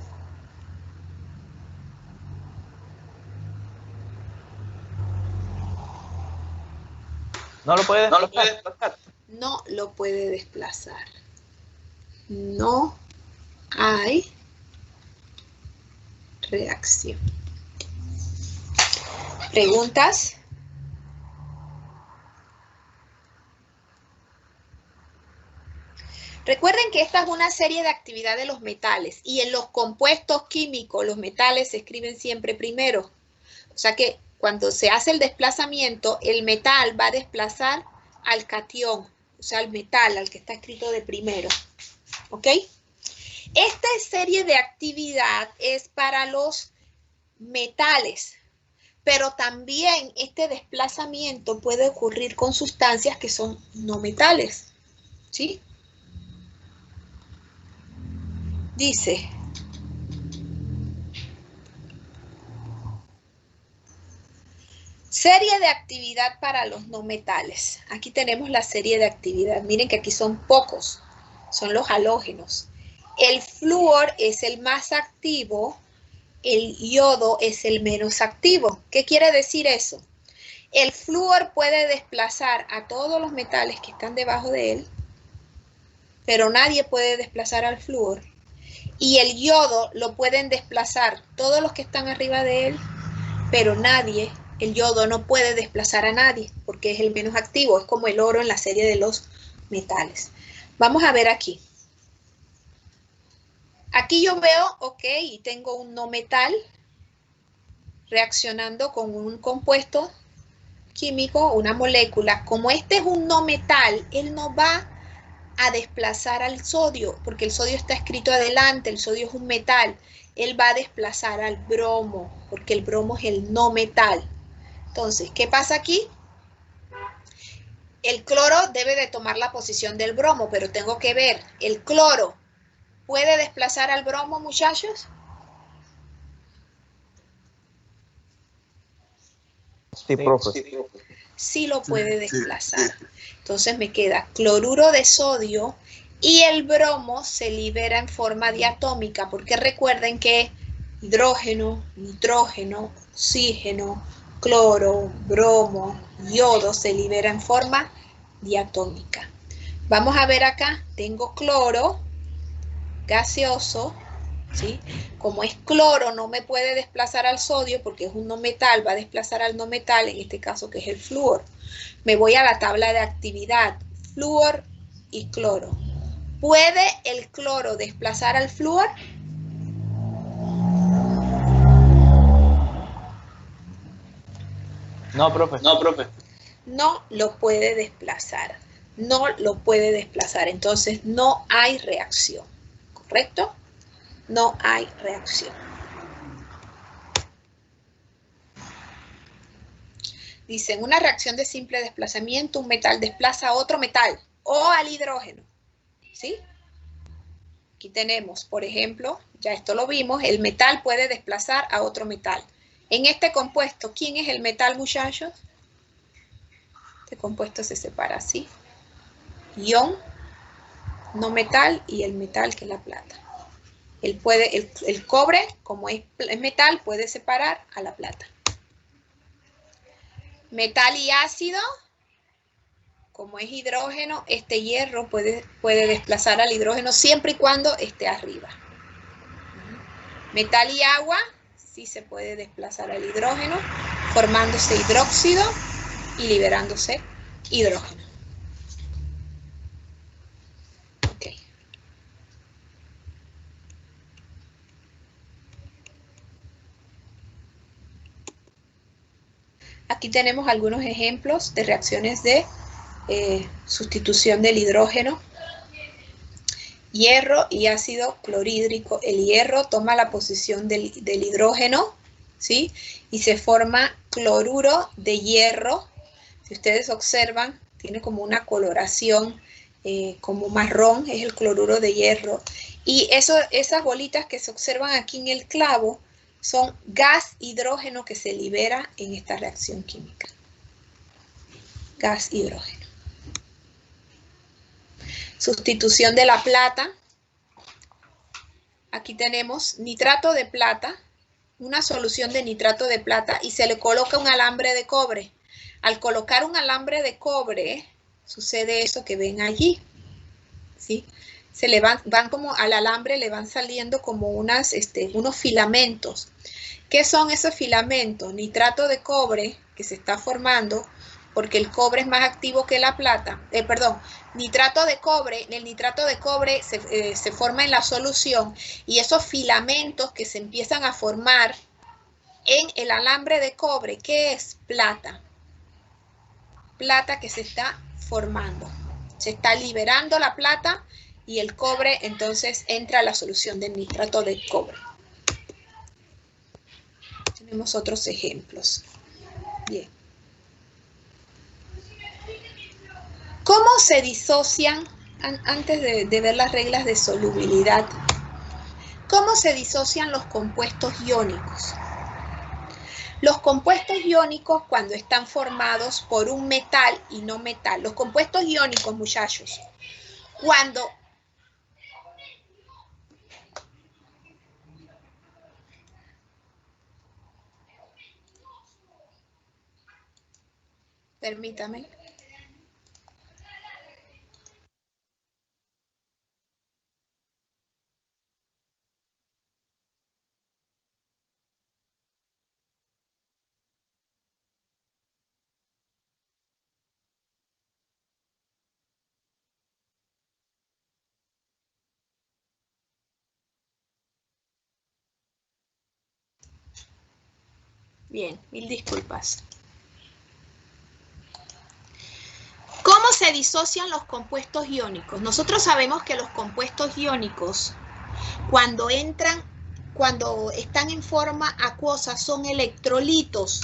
No lo puede desplazar. No lo puede desplazar. No hay reacción. ¿Preguntas? Recuerden que esta es una serie de actividad de los metales y en los compuestos químicos los metales se escriben siempre primero. O sea que cuando se hace el desplazamiento, el metal va a desplazar al catión, o sea, al metal, al que está escrito de primero. ¿Ok? Esta serie de actividad es para los metales, pero también este desplazamiento puede ocurrir con sustancias que son no metales, ¿sí? Dice, serie de actividad para los no metales. Aquí tenemos la serie de actividad. Miren que aquí son pocos, son los halógenos. El flúor es el más activo, el yodo es el menos activo. ¿Qué quiere decir eso? El flúor puede desplazar a todos los metales que están debajo de él, pero nadie puede desplazar al flúor. Y el yodo lo pueden desplazar todos los que están arriba de él, pero nadie, el yodo no puede desplazar a nadie porque es el menos activo. Es como el oro en la serie de los metales. Vamos a ver aquí. Aquí yo veo, ok, tengo un no metal reaccionando con un compuesto químico, una molécula. Como este es un no metal, él no va a desplazar al sodio, porque el sodio está escrito adelante, el sodio es un metal. Él va a desplazar al bromo, porque el bromo es el no metal. Entonces, ¿qué pasa aquí? El cloro debe de tomar la posición del bromo, pero tengo que ver, ¿el cloro puede desplazar al bromo, muchachos? Sí, profe. Sí lo puede desplazar. Entonces me queda cloruro de sodio y el bromo se libera en forma diatómica, porque recuerden que hidrógeno, nitrógeno, oxígeno, cloro, bromo, yodo se libera en forma diatómica. Vamos a ver acá, tengo cloro gaseoso, ¿sí? Como es cloro, no me puede desplazar al sodio porque es un no metal, va a desplazar al no metal, en este caso que es el flúor. Me voy a la tabla de actividad, flúor y cloro. ¿Puede el cloro desplazar al flúor? No, profe. No, profe. No lo puede desplazar. No lo puede desplazar. Entonces no hay reacción. ¿Correcto? No hay reacción. Dice, en una reacción de simple desplazamiento, un metal desplaza a otro metal o al hidrógeno. ¿Sí? Aquí tenemos, por ejemplo, ya esto lo vimos, el metal puede desplazar a otro metal. En este compuesto, ¿quién es el metal, muchachos? Este compuesto se separa así. Ion, no metal, y el metal que es la plata. El cobre, como es metal, puede separar a la plata. Metal y ácido, como es hidrógeno, este hierro puede desplazar al hidrógeno siempre y cuando esté arriba. Metal y agua, sí se puede desplazar al hidrógeno, formándose hidróxido y liberándose hidrógeno. Okay. Aquí tenemos algunos ejemplos de reacciones de sustitución del hidrógeno. Hierro y ácido clorhídrico. El hierro toma la posición del hidrógeno, ¿sí? Y se forma cloruro de hierro. Si ustedes observan, tiene como una coloración como marrón, es el cloruro de hierro. Y esas bolitas que se observan aquí en el clavo son gas hidrógeno que se libera en esta reacción química. Gas hidrógeno. Sustitución de la plata. Aquí tenemos nitrato de plata, una solución de nitrato de plata y se le coloca un alambre de cobre. Al colocar un alambre de cobre, sucede eso que ven allí, ¿sí? Se le van como al alambre, le van saliendo como unos filamentos. ¿Qué son esos filamentos? Nitrato de cobre que se está formando porque el cobre es más activo que la plata. Nitrato de cobre, el nitrato de cobre se forma en la solución y esos filamentos que se empiezan a formar en el alambre de cobre, ¿qué es? Plata. Plata que se está formando. Se está liberando la plata y el cobre entonces entra a la solución del nitrato de cobre. Tenemos otros ejemplos. Bien. ¿Cómo se disocian, antes de ver las reglas de solubilidad, cómo se disocian los compuestos iónicos? Los compuestos iónicos cuando están formados por un metal y no metal. Los compuestos iónicos, muchachos, cuando... Permítame. Bien, mil disculpas. ¿Cómo se disocian los compuestos iónicos? Nosotros sabemos que los compuestos iónicos, cuando están en forma acuosa, son electrolitos.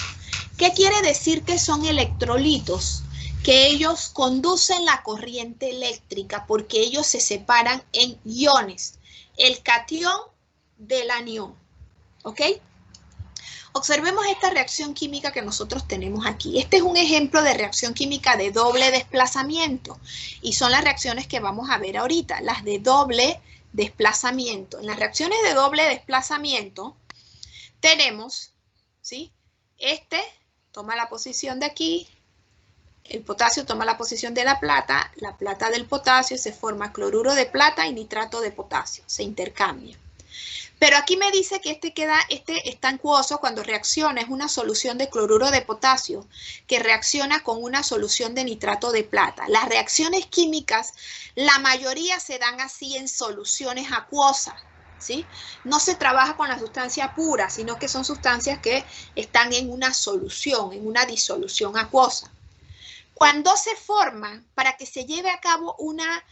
¿Qué quiere decir que son electrolitos? Que ellos conducen la corriente eléctrica porque ellos se separan en iones. El catión del anión. ¿Ok? Observemos esta reacción química que nosotros tenemos aquí. Este es un ejemplo de reacción química de doble desplazamiento y son las reacciones que vamos a ver ahorita, las de doble desplazamiento. En las reacciones de doble desplazamiento tenemos, ¿sí? Este toma la posición de aquí, el potasio toma la posición de la plata del potasio, se forma cloruro de plata y nitrato de potasio, se intercambian. Pero aquí me dice que este está acuoso cuando reacciona, es una solución de cloruro de potasio que reacciona con una solución de nitrato de plata. Las reacciones químicas, la mayoría se dan así en soluciones acuosas, ¿sí? No se trabaja con la sustancia pura, sino que son sustancias que están en una solución, en una disolución acuosa. Cuando se forma, para que se lleve a cabo una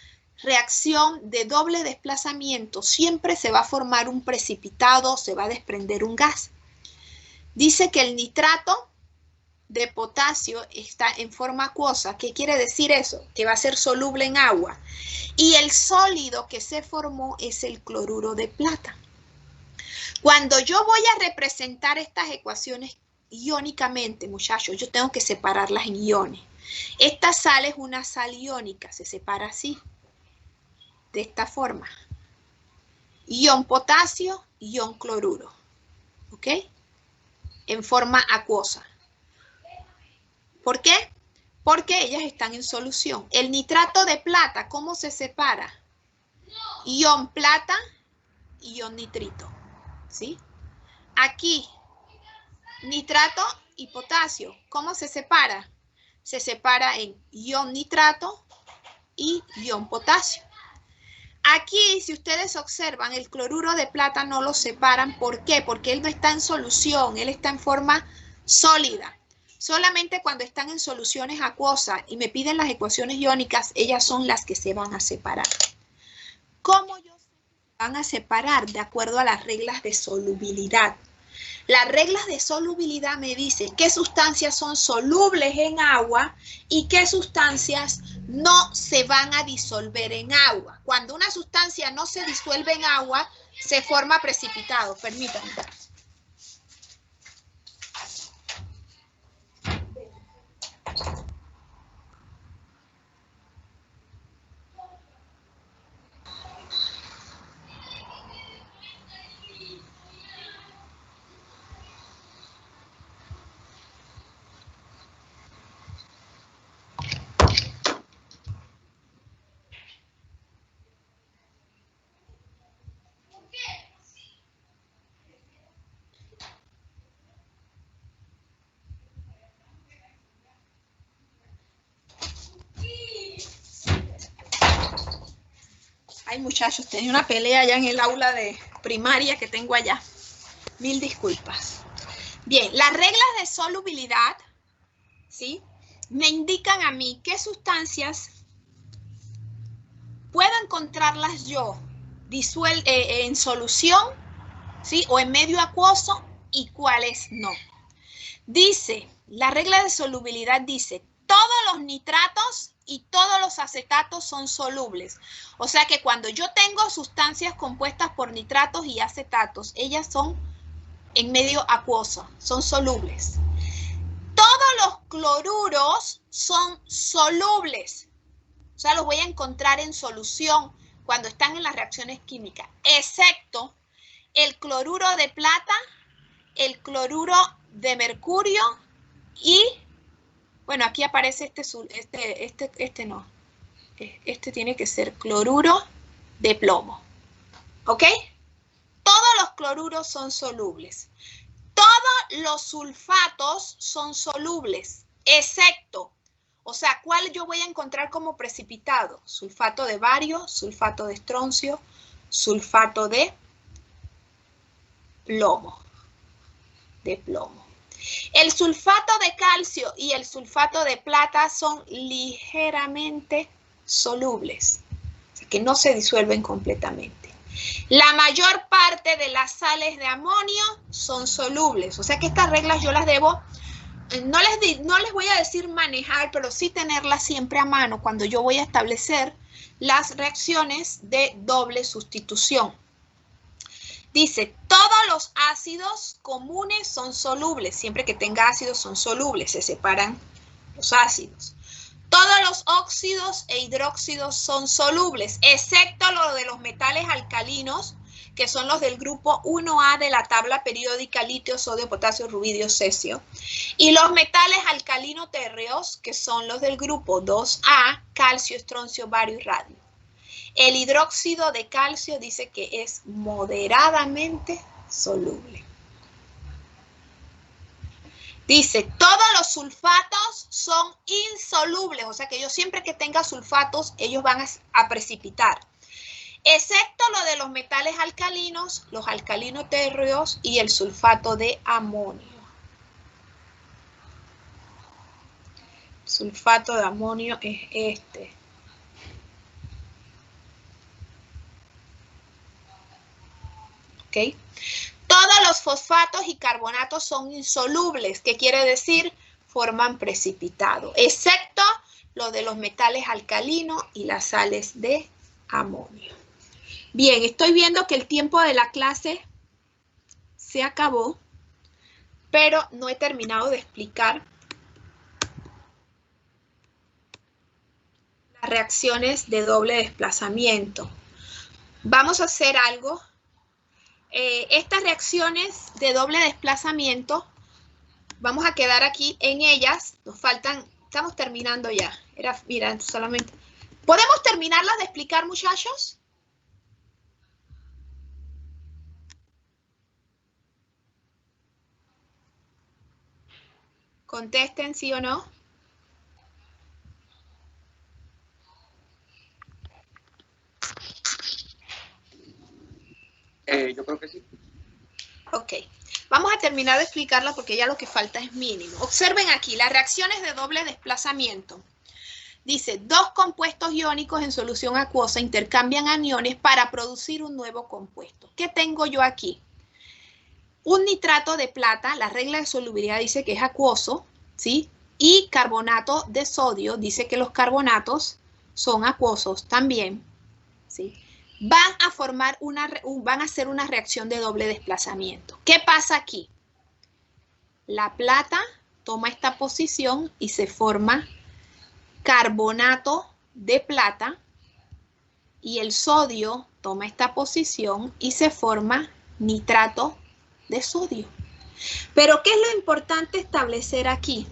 reacción de doble desplazamiento, siempre se va a formar un precipitado, se va a desprender un gas. Dice que el nitrato de potasio está en forma acuosa. ¿Qué quiere decir eso? Que va a ser soluble en agua. Y el sólido que se formó es el cloruro de plata. Cuando yo voy a representar estas ecuaciones iónicamente, muchachos, yo tengo que separarlas en iones. Esta sal es una sal iónica, se separa así. De esta forma. Ion potasio, ion cloruro. ¿Ok? En forma acuosa. ¿Por qué? Porque ellas están en solución. El nitrato de plata, ¿cómo se separa? Ion plata, ion nitrito. ¿Sí? Aquí, nitrato y potasio, ¿cómo se separa? Se separa en ion nitrato y ion potasio. Aquí, si ustedes observan, el cloruro de plata no lo separan. ¿Por qué? Porque él no está en solución, él está en forma sólida. Solamente cuando están en soluciones acuosas y me piden las ecuaciones iónicas, ellas son las que se van a separar. ¿Cómo yo sé que se van a separar? De acuerdo a las reglas de solubilidad. Las reglas de solubilidad me dicen qué sustancias son solubles en agua y qué sustancias no se van a disolver en agua. Cuando una sustancia no se disuelve en agua, se forma precipitado. Permítanme. Ay, muchachos, tenía una pelea allá en el aula de primaria que tengo allá. Mil disculpas. Bien, las reglas de solubilidad, ¿sí? Me indican a mí qué sustancias puedo encontrarlas yo en solución, ¿sí? O en medio acuoso y cuáles no. Dice, la regla de solubilidad dice, todos los nitratos y todos los acetatos son solubles. O sea que cuando yo tengo sustancias compuestas por nitratos y acetatos, ellas son en medio acuoso, son solubles. Todos los cloruros son solubles. O sea, los voy a encontrar en solución cuando están en las reacciones químicas, excepto el cloruro de plata, el cloruro de mercurio y, bueno, aquí aparece no. Este tiene que ser cloruro de plomo. ¿Ok? Todos los cloruros son solubles. Todos los sulfatos son solubles, excepto, o sea, ¿cuál yo voy a encontrar como precipitado? Sulfato de bario, sulfato de estroncio, sulfato de plomo. El sulfato de calcio y el sulfato de plata son ligeramente solubles, o sea, que no se disuelven completamente. La mayor parte de las sales de amonio son solubles, o sea que estas reglas yo las debo, no les voy a decir manejar, pero sí tenerlas siempre a mano cuando yo voy a establecer las reacciones de doble sustitución. Dice, todos los ácidos comunes son solubles, siempre que tenga ácidos son solubles, se separan los ácidos. Todos los óxidos e hidróxidos son solubles, excepto los de los metales alcalinos, que son los del grupo 1A de la tabla periódica: litio, sodio, potasio, rubidio, cesio. Y los metales alcalino-térreos, que son los del grupo 2A, calcio, estroncio, bario y radio. El hidróxido de calcio dice que es moderadamente soluble. Dice, todos los sulfatos son insolubles, o sea que yo siempre que tenga sulfatos, ellos van a precipitar. Excepto lo de los metales alcalinos, los alcalino-térreos y el sulfato de amonio. Sulfato de amonio es este. ¿Ok? Todos los fosfatos y carbonatos son insolubles, ¿qué quiere decir? Forman precipitado, excepto los de los metales alcalinos y las sales de amonio. Bien, estoy viendo que el tiempo de la clase se acabó, pero no he terminado de explicar las reacciones de doble desplazamiento. Vamos a hacer algo. Estas reacciones de doble desplazamiento, vamos a quedar aquí en ellas. Nos faltan, estamos terminando ya. Mira, solamente. ¿Podemos terminarlas de explicar, muchachos? Contesten sí o no. Yo creo que sí. Ok, vamos a terminar de explicarla porque ya lo que falta es mínimo. Observen aquí, las reacciones de doble desplazamiento. Dice, dos compuestos iónicos en solución acuosa intercambian aniones para producir un nuevo compuesto. ¿Qué tengo yo aquí? Un nitrato de plata, la regla de solubilidad dice que es acuoso, ¿sí? Y carbonato de sodio, dice que los carbonatos son acuosos también, ¿sí? Van a formar van a hacer una reacción de doble desplazamiento. ¿Qué pasa aquí? La plata toma esta posición y se forma carbonato de plata y el sodio toma esta posición y se forma nitrato de sodio. Pero ¿qué es lo importante establecer aquí?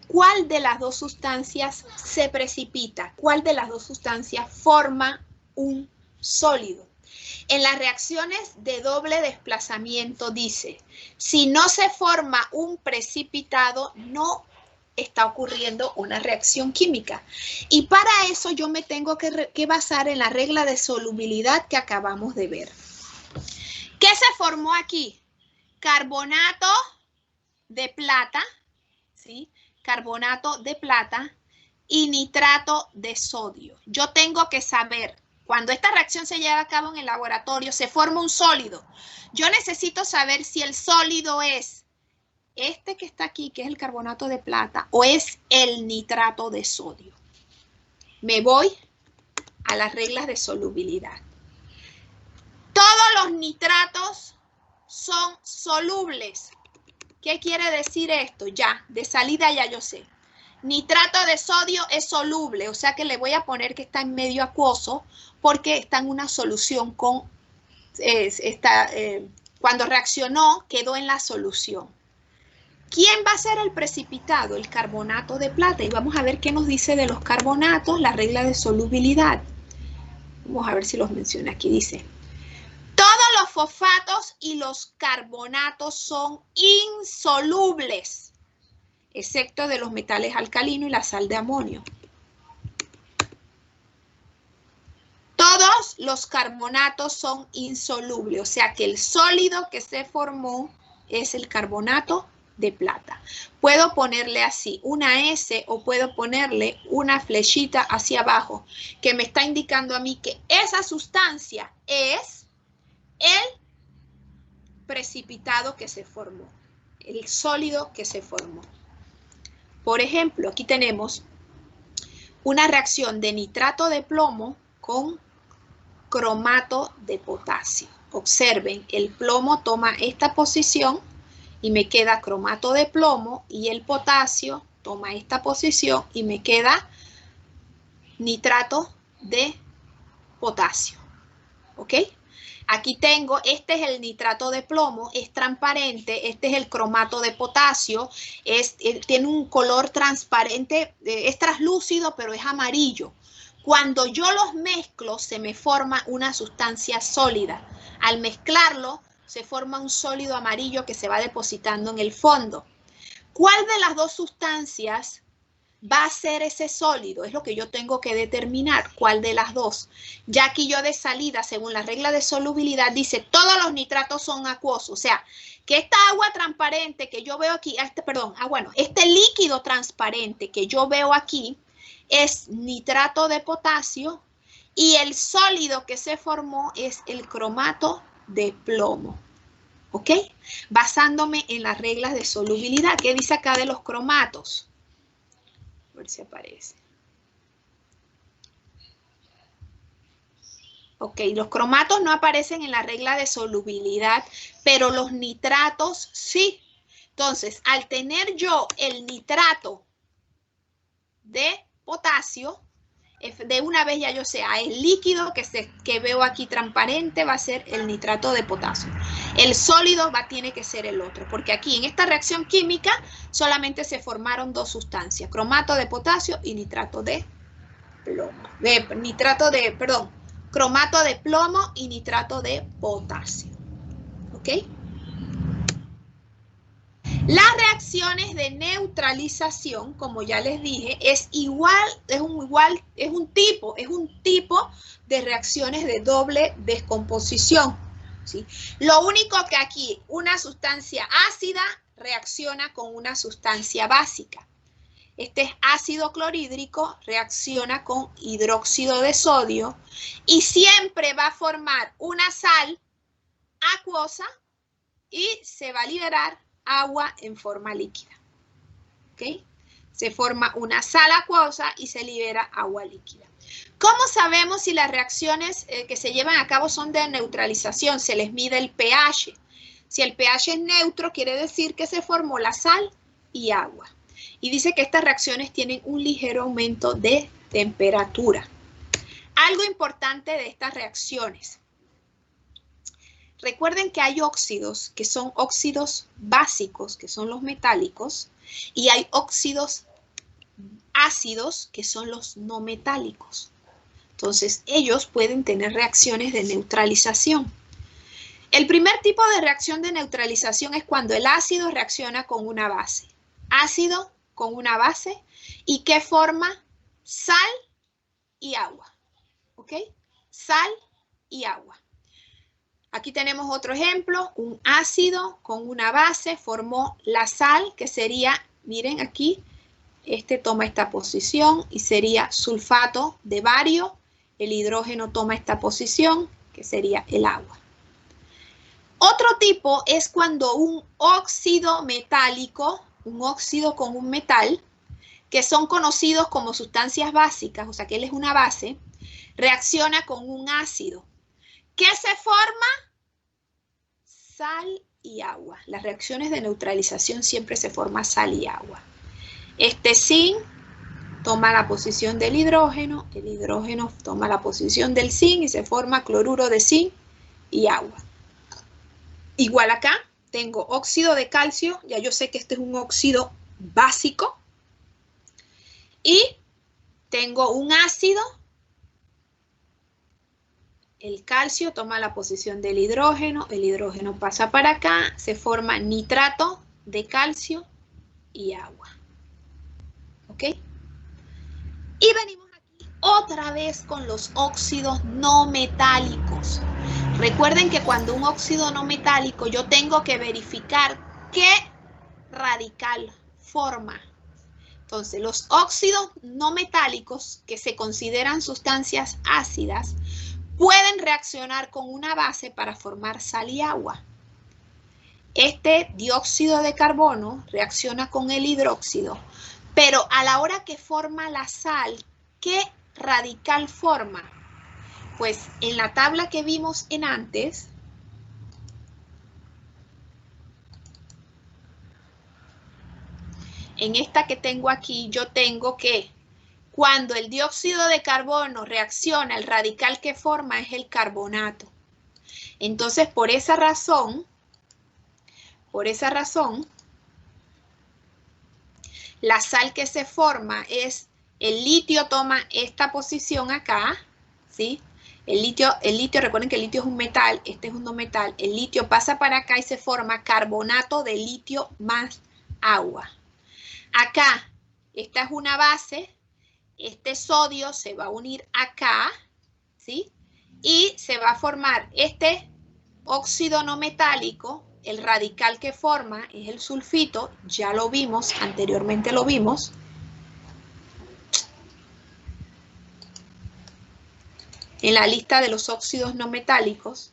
¿Cuál de las dos sustancias se precipita? ¿Cuál de las dos sustancias forma un sólido? En las reacciones de doble desplazamiento dice, si no se forma un precipitado, no está ocurriendo una reacción química. Y para eso yo me tengo que basar en la regla de solubilidad que acabamos de ver. ¿Qué se formó aquí? Carbonato de plata, ¿sí? Carbonato de plata y nitrato de sodio. Yo tengo que saber Cuando esta reacción se lleva a cabo en el laboratorio, se forma un sólido. Yo necesito saber si el sólido es este que está aquí, que es el carbonato de plata, o es el nitrato de sodio. Me voy a las reglas de solubilidad. Todos los nitratos son solubles. ¿Qué quiere decir esto? Ya, de salida ya yo sé. Nitrato de sodio es soluble, o sea que le voy a poner que está en medio acuoso porque está en una solución con, cuando reaccionó quedó en la solución. ¿Quién va a ser el precipitado? El carbonato de plata. Y vamos a ver qué nos dice de los carbonatos, la regla de solubilidad. Vamos a ver si los menciona aquí. Dice, todos los fosfatos y los carbonatos son insolubles, excepto de los metales alcalinos y la sal de amonio. Todos los carbonatos son insolubles, o sea que el sólido que se formó es el carbonato de plata. Puedo ponerle así una S o puedo ponerle una flechita hacia abajo que me está indicando a mí que esa sustancia es el precipitado que se formó, el sólido que se formó. Por ejemplo, aquí tenemos una reacción de nitrato de plomo con cromato de potasio. Observen, el plomo toma esta posición y me queda cromato de plomo y el potasio toma esta posición y me queda nitrato de potasio. ¿Ok? Aquí tengo, este es el nitrato de plomo, es transparente, este es el cromato de potasio, tiene un color transparente, es translúcido, pero es amarillo. Cuando yo los mezclo, se me forma una sustancia sólida. Al mezclarlo, se forma un sólido amarillo que se va depositando en el fondo. ¿Cuál de las dos sustancias va a ser ese sólido? Es lo que yo tengo que determinar, cuál de las dos. Ya aquí yo de salida, según la regla de solubilidad, dice todos los nitratos son acuosos. O sea, que esta agua transparente que yo veo aquí, este líquido transparente que yo veo aquí es nitrato de potasio y el sólido que se formó es el cromato de plomo. ¿Ok? Basándome en las reglas de solubilidad. ¿Qué dice acá de los cromatos? A ver si aparece. Ok, los cromatos no aparecen en la regla de solubilidad, pero los nitratos sí. Entonces, al tener yo el nitrato de potasio, de una vez ya yo sé, el líquido que veo aquí transparente va a ser el nitrato de potasio. El sólido tiene que ser el otro, porque aquí en esta reacción química solamente se formaron dos sustancias, cromato de potasio y nitrato de plomo. Cromato de plomo y nitrato de potasio. ¿Ok? Las reacciones de neutralización, como ya les dije, es un tipo de reacciones de doble descomposición, ¿sí? Lo único que aquí una sustancia ácida reacciona con una sustancia básica. Este es ácido clorhídrico, reacciona con hidróxido de sodio y siempre va a formar una sal acuosa y se va a liberar agua en forma líquida. ¿Ok? Se forma una sal acuosa y se libera agua líquida. ¿Cómo sabemos si las reacciones que se llevan a cabo son de neutralización? Se les mide el pH. Si el pH es neutro, quiere decir que se formó la sal y agua. Y dice que estas reacciones tienen un ligero aumento de temperatura. Algo importante de estas reacciones. Recuerden que hay óxidos que son óxidos básicos, que son los metálicos, y hay óxidos ácidos, que son los no metálicos. Entonces, ellos pueden tener reacciones de neutralización. El primer tipo de reacción de neutralización es cuando el ácido reacciona con una base. Ácido con una base, ¿y qué forma? Sal y agua. ¿Ok? Sal y agua. Aquí tenemos otro ejemplo, un ácido con una base formó la sal, que sería, miren aquí, toma esta posición y sería sulfato de bario el hidrógeno toma esta posición, que sería el agua. Otro tipo es cuando un óxido metálico, un óxido con un metal, que son conocidos como sustancias básicas, o sea que él es una base, reacciona con un ácido. ¿Qué se forma? Sal y agua. Las reacciones de neutralización siempre se forma sal y agua. Este zinc toma la posición del hidrógeno, el hidrógeno toma la posición del zinc y se forma cloruro de zinc y agua. Igual acá tengo óxido de calcio, ya yo sé que este es un óxido básico, y tengo un ácido. El calcio toma la posición del hidrógeno, el hidrógeno pasa para acá, se forma nitrato de calcio y agua. ¿Ok? Y venimos aquí otra vez con los óxidos no metálicos. Recuerden que cuando un óxido no metálico yo tengo que verificar qué radical forma. Entonces, los óxidos no metálicos, que se consideran sustancias ácidas, pueden reaccionar con una base para formar sal y agua. Este dióxido de carbono reacciona con el hidróxido, pero a la hora que forma la sal, ¿qué radical forma? Pues en la tabla que vimos en antes, en esta que tengo aquí, yo tengo que cuando el dióxido de carbono reacciona, el radical que forma es el carbonato. Entonces, por esa razón, la sal que se forma es, el litio toma esta posición acá, ¿sí? El litio, recuerden que el litio es un metal, este es un no metal. El litio pasa para acá y se forma carbonato de litio más agua. Acá, esta es una base. Este sodio se va a unir acá, ¿sí? Y se va a formar este óxido no metálico, el radical que forma es el sulfito, ya lo vimos, anteriormente lo vimos. En la lista de los óxidos no metálicos,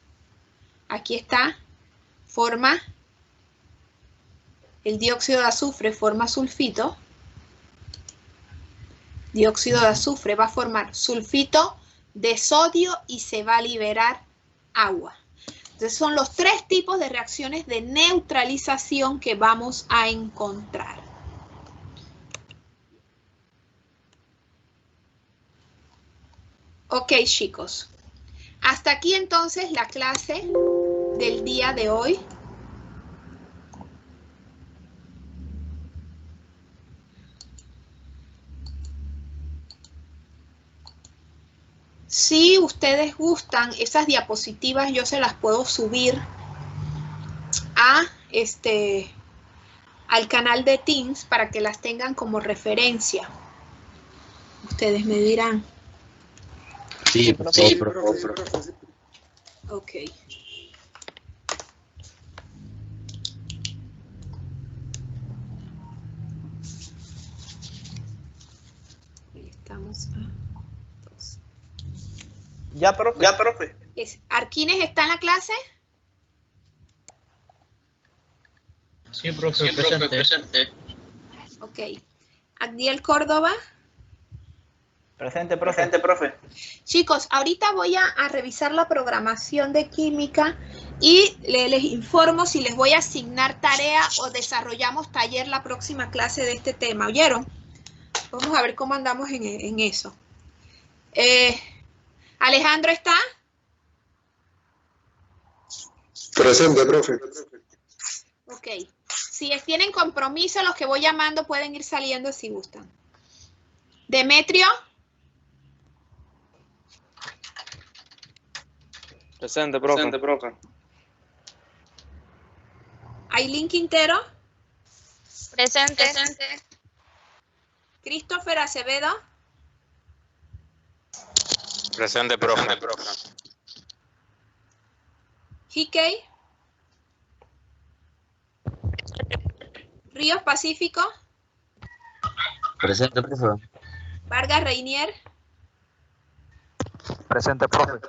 aquí está, forma el dióxido de azufre, forma sulfito. Dióxido de azufre va a formar sulfito de sodio y se va a liberar agua. Entonces son los tres tipos de reacciones de neutralización que vamos a encontrar. Ok, chicos. Hasta aquí entonces la clase del día de hoy. Si ustedes gustan, esas diapositivas yo se las puedo subir al canal de Teams para que las tengan como referencia. Ustedes me dirán. Sí, por favor. Ok. Estamos a 2. Ya, profe. ¿Arquines está en la clase? Sí, profe, presente. Ok. Agdiel Córdoba. Presente, profe. Chicos, ahorita voy a revisar la programación de química y les informo si les voy a asignar tarea o desarrollamos taller la próxima clase de este tema. ¿Oyeron? Vamos a ver cómo andamos en eso. ¿Alejandro está? Presente, profe. Ok. Si tienen compromiso, los que voy llamando pueden ir saliendo si gustan. Demetrio. Presente, profe. Ailín Quintero. Presente. Christopher Acevedo. Presente, profe. Hickey. Ríos Pacífico. Presente, profe. Vargas Reinier. Presente, profe.